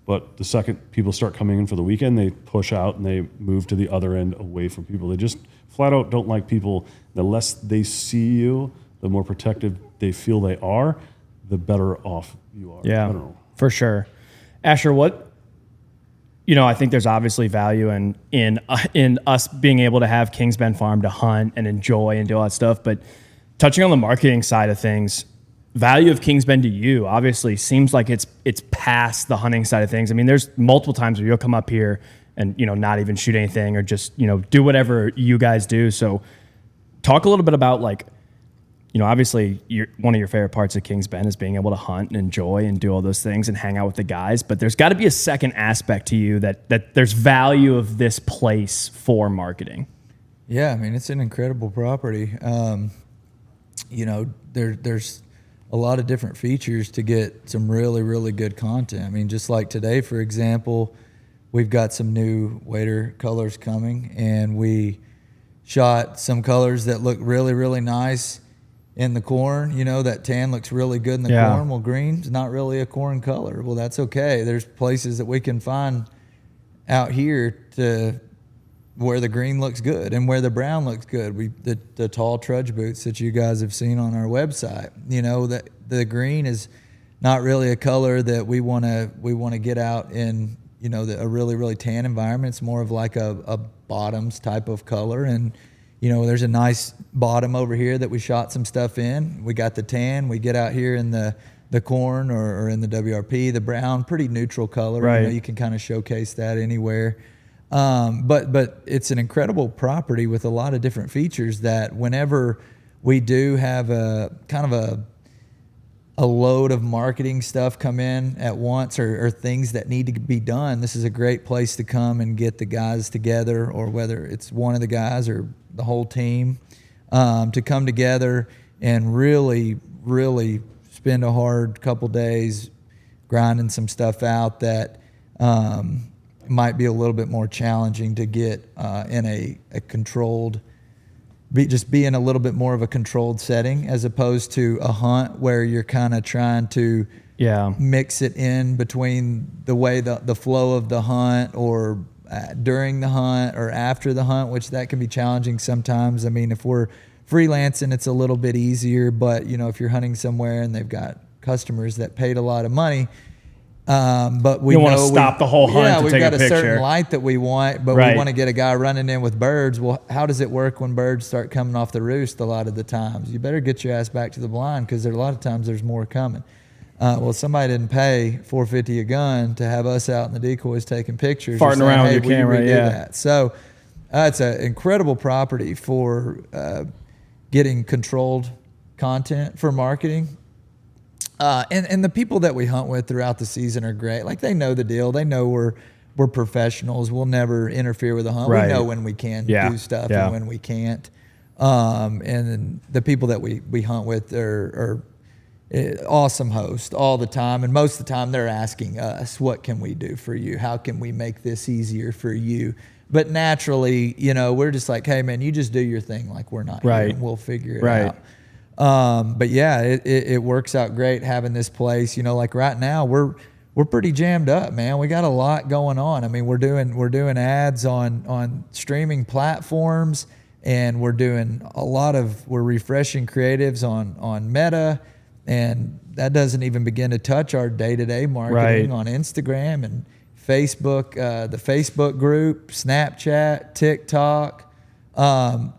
But the second people start coming in for the weekend, they push out and they move to the other end away from people. They just flat out don't like people. The less they see you, the more protective they feel they are, the better off you are. Yeah, for sure. Ashur, I think there's obviously value in us being able to have Kings Bend Farm to hunt and enjoy and do all that stuff. But touching on the marketing side of things, value of Kings Bend to you obviously seems like it's past the hunting side of things. I mean, there's multiple times where you'll come up here and not even shoot anything or just do whatever you guys do. So talk a little bit about like obviously one of your favorite parts of Kings Bend is being able to hunt and enjoy and do all those things and hang out with the guys. But there's got to be a second aspect to you that there's value of this place for marketing. Yeah, I mean, it's an incredible property. There's a lot of different features to get some really, really good content. I mean, just like today, for example, we've got some new waiter colors coming, and we shot some colors that look really, really nice in the corn. That tan looks really good in the corn. Well, green's not really a corn color. Well, that's okay. There's places that we can find out here to where the green looks good and where the brown looks good. The tall trudge boots that you guys have seen on our website, that the green is not really a color that we want to get out in, a really, really tan environment. It's more of like a bottoms type of color. And, there's a nice bottom over here that we shot some stuff in. We got the tan. We get out here in the corn or in the WRP, the brown, pretty neutral color. Right. You can kind of showcase that anywhere. But it's an incredible property with a lot of different features that whenever we do have a kind of a load of marketing stuff come in at once or things that need to be done, this is a great place to come and get the guys together, or whether it's one of the guys or the whole team, to come together and really, really spend a hard couple days grinding some stuff out that might be a little bit more challenging to get in a controlled, just be in a little bit more of a controlled setting, as opposed to a hunt where you're kind of trying to mix it in between the way the flow of the hunt, or during the hunt or after the hunt, which that can be challenging sometimes. I mean, if we're freelancing, it's a little bit easier, but if you're hunting somewhere and they've got customers that paid a lot of money, but we don't want to stop the whole hunt to we've take got a a picture. certain light that we want, but we want to get a guy running in with birds. Well, how does it work when birds start coming off the roost? A lot of the times, you better get your ass back to the blind, because a lot of times there's more coming. Well, somebody didn't pay $450 a gun to have us out in the decoys taking pictures, farting around with your camera. That. So it's an incredible property for getting controlled content for marketing. And the people that we hunt with throughout the season are great. Like, they know the deal. They know we're professionals. We'll never interfere with the hunt. Right. We know when we can do stuff and when we can't. And the people that we hunt with are awesome hosts all the time. And most of the time they're asking us, what can we do for you? How can we make this easier for you? But naturally, we're just like, hey man, you just do your thing. Like, we're not here, and we'll figure it out. But yeah, it works out great having this place. Like right now we're pretty jammed up, man. We got a lot going on. I mean, we're doing ads on streaming platforms, and we're refreshing creatives on Meta, and that doesn't even begin to touch our day-to-day marketing on Instagram and Facebook, the Facebook group, Snapchat, TikTok.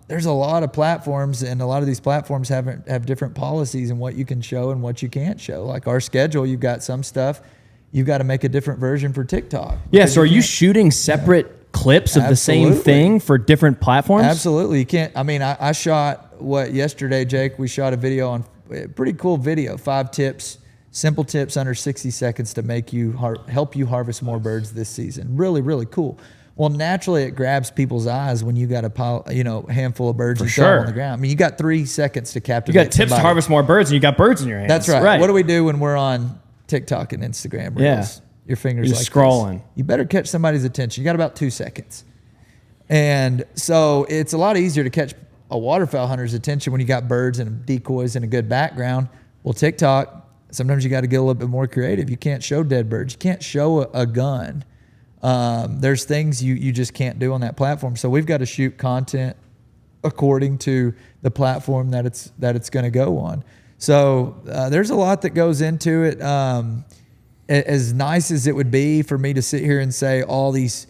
There's a lot of platforms, and a lot of these platforms have different policies and what you can show and what you can't show. Like our schedule, you've got some stuff you've got to make a different version for TikTok. Yeah, so are you shooting separate clips of the same thing for different platforms? Absolutely. You can't. I mean, I shot yesterday, Jake, we shot a video on a pretty cool video, 5 tips, simple tips under 60 seconds to make you help you harvest more birds this season. Really, really cool. Well, naturally, it grabs people's eyes when you got a handful of birds on the ground. I mean, you got 3 seconds to captivate. You got tips to harvest more birds, and you got birds in your hands. That's right. What do we do when we're on TikTok and Instagram Reels? Yeah. Your fingers You're like scrolling. This. You better catch somebody's attention. You got about 2 seconds. And so it's a lot easier to catch a waterfowl hunter's attention when you got birds and decoys and a good background. Well, TikTok, sometimes you got to get a little bit more creative. You can't show dead birds. You can't show a gun. There's things you just can't do on that platform. So we've got to shoot content according to the platform that it's going to go on. So there's a lot that goes into it. As nice as it would be for me to sit here and say all these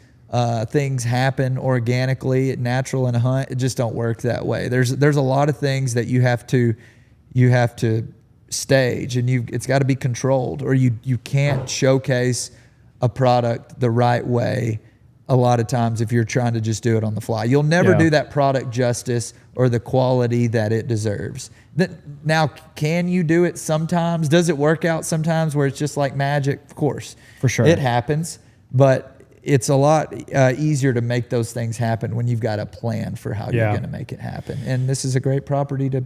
things happen organically, natural in a hunt, it just don't work that way. There's a lot of things that you have to stage, and it's got to be controlled, or you can't showcase a product the right way a lot of times if you're trying to just do it on the fly. You'll never do that product justice or the quality that it deserves. Now, can you do it sometimes? Does it work out sometimes where it's just like magic? Of course. For sure. It happens, but it's a lot easier to make those things happen when you've got a plan for how you're going to make it happen. And this is a great property to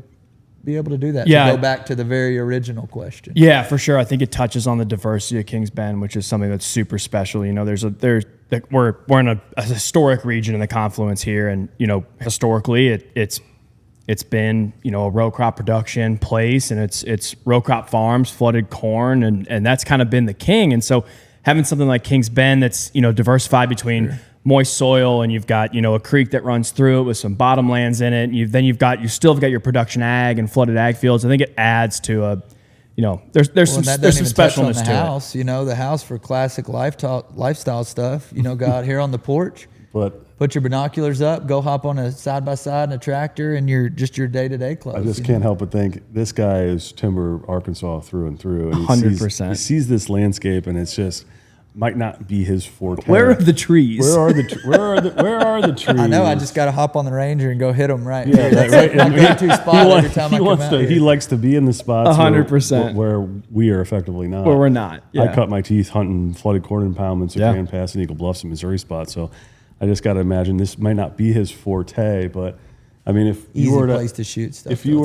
be able to do that. Yeah. To go back to the very original question. Yeah, for sure. I think it touches on the diversity of Kings Bend, which is something that's super special. You know, we're in a historic region in the Confluence here, and you know, historically it's been, you know, a row crop production place, and it's row crop farms, flooded corn, and that's kind of been the king. And so having something like Kings Bend that's, you know, diversified between moist soil, and you've got, you know, a creek that runs through it with some bottomlands in it, and you still have got your production ag and flooded ag fields. I think it adds to a, you know, there's some specialness to house, it. You know, the house for classic lifestyle stuff. You know, go out here on the porch, put your binoculars up, go hop on a side by side in a tractor, and your day-to-day clothes. I just can't help but think this guy is timber Arkansas through and through. And 100%. He sees this landscape, and it's just might not be his forte. Where are the trees? Where are the trees? I know. I just got to hop on the Ranger and go hit them right. Yeah, That's right. my go-to spot every time I come out here. He likes to be in the spots 100% where we are effectively not. Where we're not. Yeah. I cut my teeth hunting flooded corn impoundments at Grand Pass and Eagle Bluffs and Missouri spots. So I just got to imagine this might not be his forte, but I mean, if you were place to shoot stuff. if you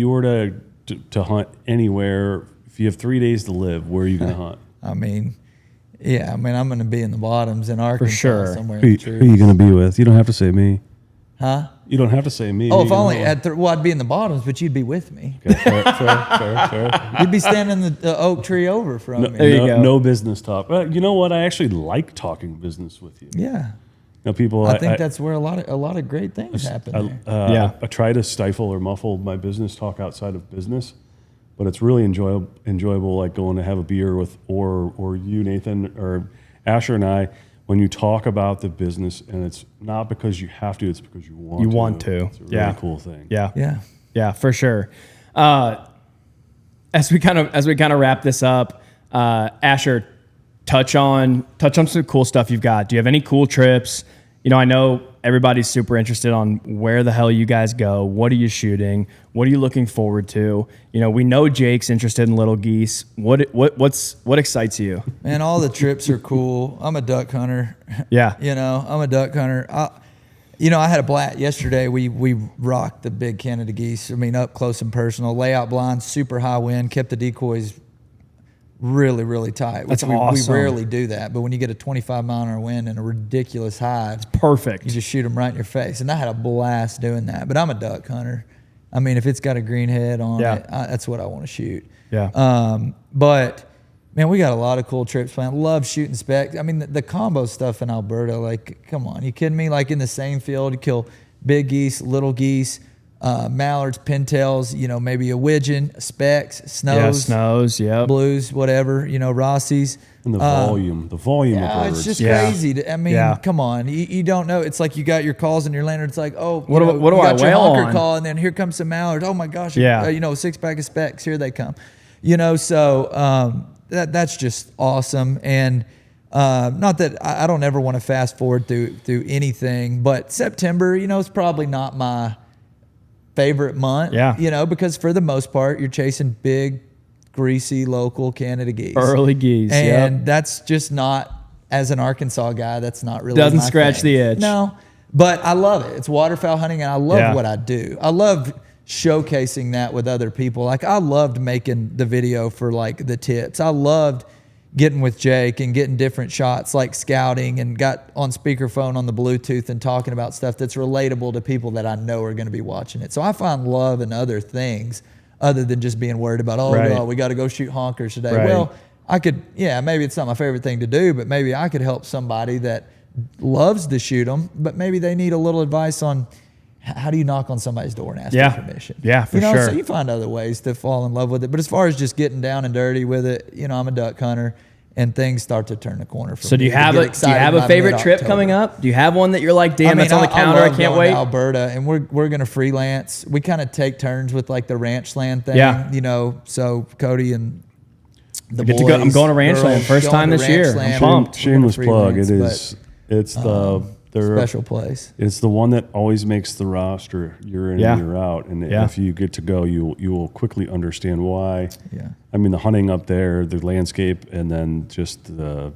were to hunt anywhere, if you have 3 days to live, where are you going to hunt? I mean, I'm going to be in the bottoms in Arkansas For sure. somewhere. Who are you going to be with? You don't have to say me. Huh? You don't have to say me. Oh, if only I'd be in the bottoms, but you'd be with me. Okay, fair. You'd be standing in the oak tree over from me. There you go. No business talk. You know what? I actually like talking business with you. Yeah. You know, people. I think that's where a lot of great things happen there. I try to stifle or muffle my business talk outside of business, but it's really enjoyable, like going to have a beer with or you, Nathan, or Ashur and I, when you talk about the business, and it's not because you have to, it's because you want to. You want to. It's a really cool thing. Yeah, for sure. As we kind of wrap this up, Ashur, touch on some cool stuff you've got. Do you have any cool trips? You know, I know everybody's super interested on where the hell you guys go. What are you shooting? What are you looking forward to? You know, we know Jake's interested in little geese. What excites you? Man, all the trips are cool. I'm a duck hunter. Yeah. You know, I'm a duck hunter. I had a blast yesterday. We rocked the big Canada geese. I mean, up close and personal. Layout blinds, super high wind, kept the decoys really, really tight. That's we awesome. We rarely do that, but when you get a 25-mile-an-hour wind and a ridiculous high, it's perfect. You just shoot them right in your face. And I had a blast doing that. But I'm a duck hunter. I mean, if it's got a green head on it, that's what I want to shoot. Yeah. But man, we got a lot of cool trips planned. Love shooting specs. I mean, the combo stuff in Alberta, like, come on, you kidding me? Like in the same field, you kill big geese, little geese, mallards, pintails, you know, maybe a widgeon, specs, snows, blues, whatever, you know, Rossies. And the volume of birds. It's just crazy. I mean, come on, you don't know. It's like you got your calls in your lantern. It's like, oh, what do I got your whale honker on? call, and then here comes some mallards. Oh my gosh, you know, 6-pack of specs. Here they come. You know, so that's just awesome. And not that I don't ever want to fast forward through anything, but September, you know, it's probably not my favorite month. Yeah. You know, because for the most part, you're chasing big, greasy, local Canada geese. Early geese. And that's just not, as an Arkansas guy, that's not really doesn't my scratch thing. the itch. No, but I love it. It's waterfowl hunting, and I love what I do. I love showcasing that with other people. Like, I loved making the video for like the tips. I loved getting with Jake and getting different shots, like scouting, and got on speakerphone on the Bluetooth and talking about stuff that's relatable to people that I know are going to be watching it. So I find love in other things other than just being worried about, we got to go shoot honkers today. Right. Well, I could, maybe it's not my favorite thing to do, but maybe I could help somebody that loves to shoot them, but maybe they need a little advice on how do you knock on somebody's door and ask for permission? Yeah, for sure. So you find other ways to fall in love with it. But as far as just getting down and dirty with it, you know, I'm a duck hunter, and things start to turn the corner for me. So do you have a favorite trip coming up? Do you have one that you're like, damn, that's on the calendar, I can't wait? To Alberta, and we're going to freelance. We kind of take turns with like the ranch land thing, you know. So Cody and the boys, I'm going to ranch land first time this year. I'm pumped. Shameless plug. It It's the special place. It's the one that always makes the roster year in and year out. And if you get to go, you will quickly understand why. Yeah. I mean, the hunting up there, the landscape, and then just the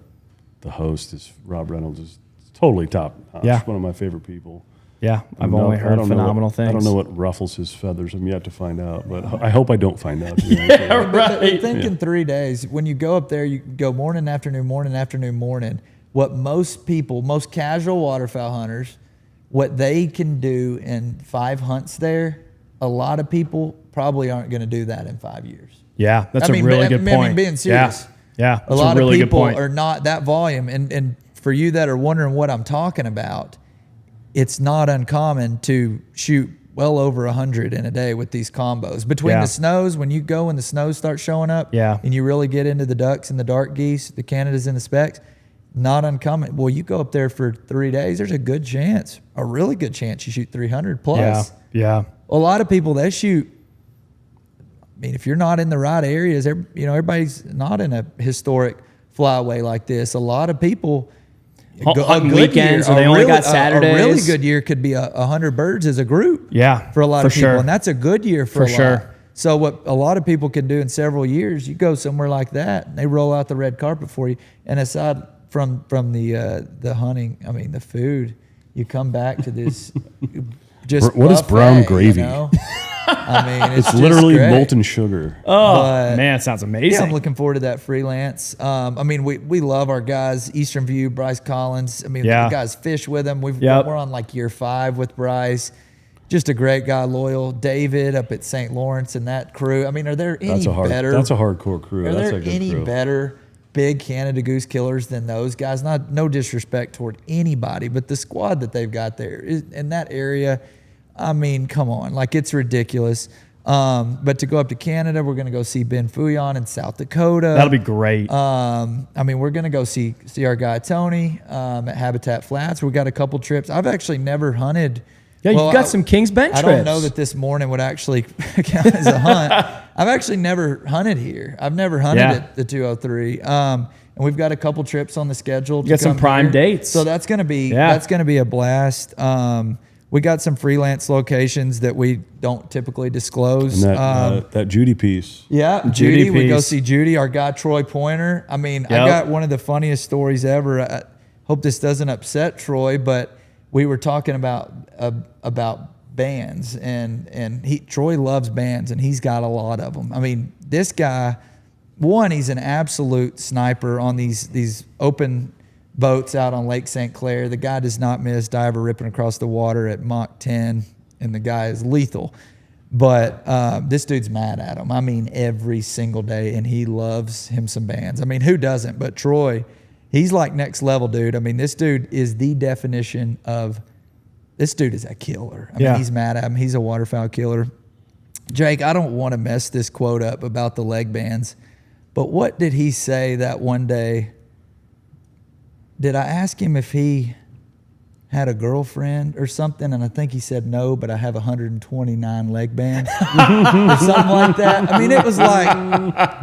host is Rob Reynolds is totally top notch. Yeah. One of my favorite people. Yeah, I've only heard phenomenal things. I don't know what ruffles his feathers. I'm yet to find out, but I hope I don't find out. But think in 3 days, when you go up there, you go morning, afternoon, morning, afternoon, morning. What most people, most casual waterfowl hunters, what they can do in 5 hunts there, a lot of people probably aren't going to do that in 5 years. Yeah, that's a really good point. I mean, being serious. Yeah, a lot of people are not that volume. And for you that are wondering what I'm talking about, it's not uncommon to shoot well over 100 in a day with these combos. Between the snows, when you go and the snows start showing up, and you really get into the ducks and the dark geese, the Canadas and the specks, not uncommon. Well, you go up there for 3 days, there's a good chance, a really good chance you shoot 300 plus. Yeah. A lot of people, they shoot, I mean, if you're not in the right areas, everybody's not in a historic flyway like this. A lot of people... On weekends, or they only got Saturdays. A really good year could be 100 birds as a group. Yeah, for a lot of people, sure. And that's a good year for a lot. So what a lot of people can do in several years, you go somewhere like that, and they roll out the red carpet for you. And aside from the hunting, I mean the food, you come back to this just what is brown gravy? You know? I mean, it's literally great. molten sugar. Oh, man, it sounds amazing. Yeah, I'm looking forward to that freelance. I mean, we love our guys, Eastern View, Bryce Collins. I mean, the guys fish with him. We're on like year 5 with Bryce. Just a great guy, loyal. David up at St. Lawrence and that crew. I mean, are there any better? That's a hardcore crew. Are that's there a good any crew. better big Canada goose killers than those guys? No disrespect toward anybody, but the squad that they've got there in that area, I mean, come on, like it's ridiculous. But to go up to Canada, we're going to go see Ben Fouillon in South Dakota. That'll be great. I mean, we're going to go see our guy Tony at Habitat Flats. We got a couple trips. I've actually never hunted. Yeah, you've got some Kings Bend trips. I don't know that this morning would actually count as a hunt. I've actually never hunted here. I've never hunted at the 203. And we've got a couple trips on the schedule. You got some prime dates. So that's going to be a blast. We got some freelance locations that we don't typically disclose. And that Judy piece. Yeah, Judy. We go see Judy, our guy Troy Pointer. I mean, I got one of the funniest stories ever. I hope this doesn't upset Troy, but we were talking about bands, and Troy loves bands, and he's got a lot of them. I mean, this guy, he's an absolute sniper on these open boats out on Lake St. Clair. The guy does not miss, diver ripping across the water at Mach 10, and the guy is lethal. But this dude's mad at him. I mean, every single day, and he loves him some bands. I mean, who doesn't? But Troy, he's like next level, dude. I mean, this dude is the definition of, this dude is a killer. I mean, he's mad at him. He's a waterfowl killer. Jake, I don't want to mess this quote up about the leg bands, but what did he say that one day? Did I ask him if he had a girlfriend or something? And I think he said no, but I have 129 leg bands or something like that. I mean, it was like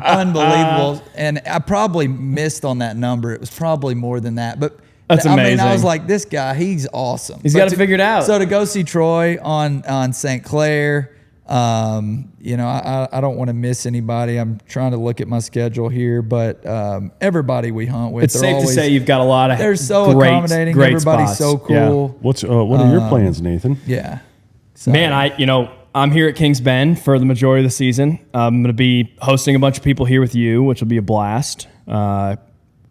unbelievable. And I probably missed on that number. It was probably more than that. But that's amazing. I mean, I was like, this guy, he's awesome. He's got it figured out. So to go see Troy on St. Clair, you know, I don't want to miss anybody. I'm trying to look at my schedule here, but everybody we hunt with, it's safe to say you've got a lot of they're so accommodating. Everybody's spots. so cool. What are your plans, Nathan? Yeah. So, man, I'm here at Kings Bend for the majority of the season. I'm going to be hosting a bunch of people here with you, which will be a blast.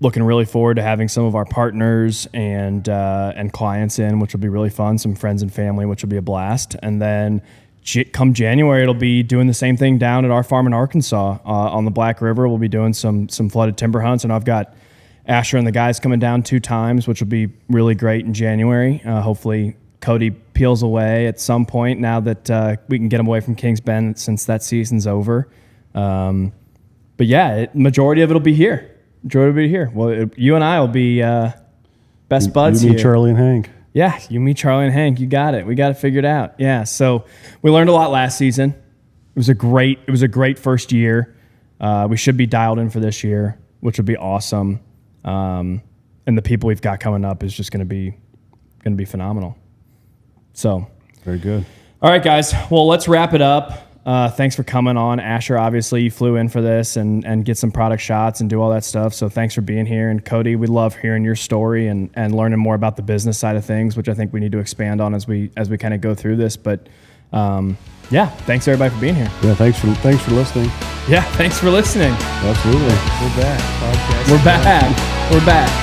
Looking really forward to having some of our partners and clients in, which will be really fun. Some friends and family, which will be a blast. And then come January, it'll be doing the same thing down at our farm in Arkansas on the Black River. We'll be doing some flooded timber hunts, and I've got Ashur and the guys coming down 2 times, which will be really great in January. Hopefully Cody peels away at some point now that we can get him away from Kings Bend since that season's over. But yeah, majority of it will be here. Well, you and I will be best buds you, here. me, Charlie, and Hank. Yeah, you, me, Charlie, and Hank. You got it. We got it figured out. Yeah, so we learned a lot last season. It was a great first year. We should be dialed in for this year, which would be awesome. and the people we've got coming up is just going to be phenomenal. So very good. All right, guys. Well, let's wrap it up. Thanks for coming on. Ashur, obviously, you flew in for this and get some product shots and do all that stuff. So thanks for being here. And Cody, we love hearing your story and learning more about the business side of things, which I think we need to expand on as we kind of go through this. But yeah, thanks everybody for being here. Yeah, thanks for listening. Yeah, thanks for listening. Absolutely. We're back. Podcast. We're back. We're back.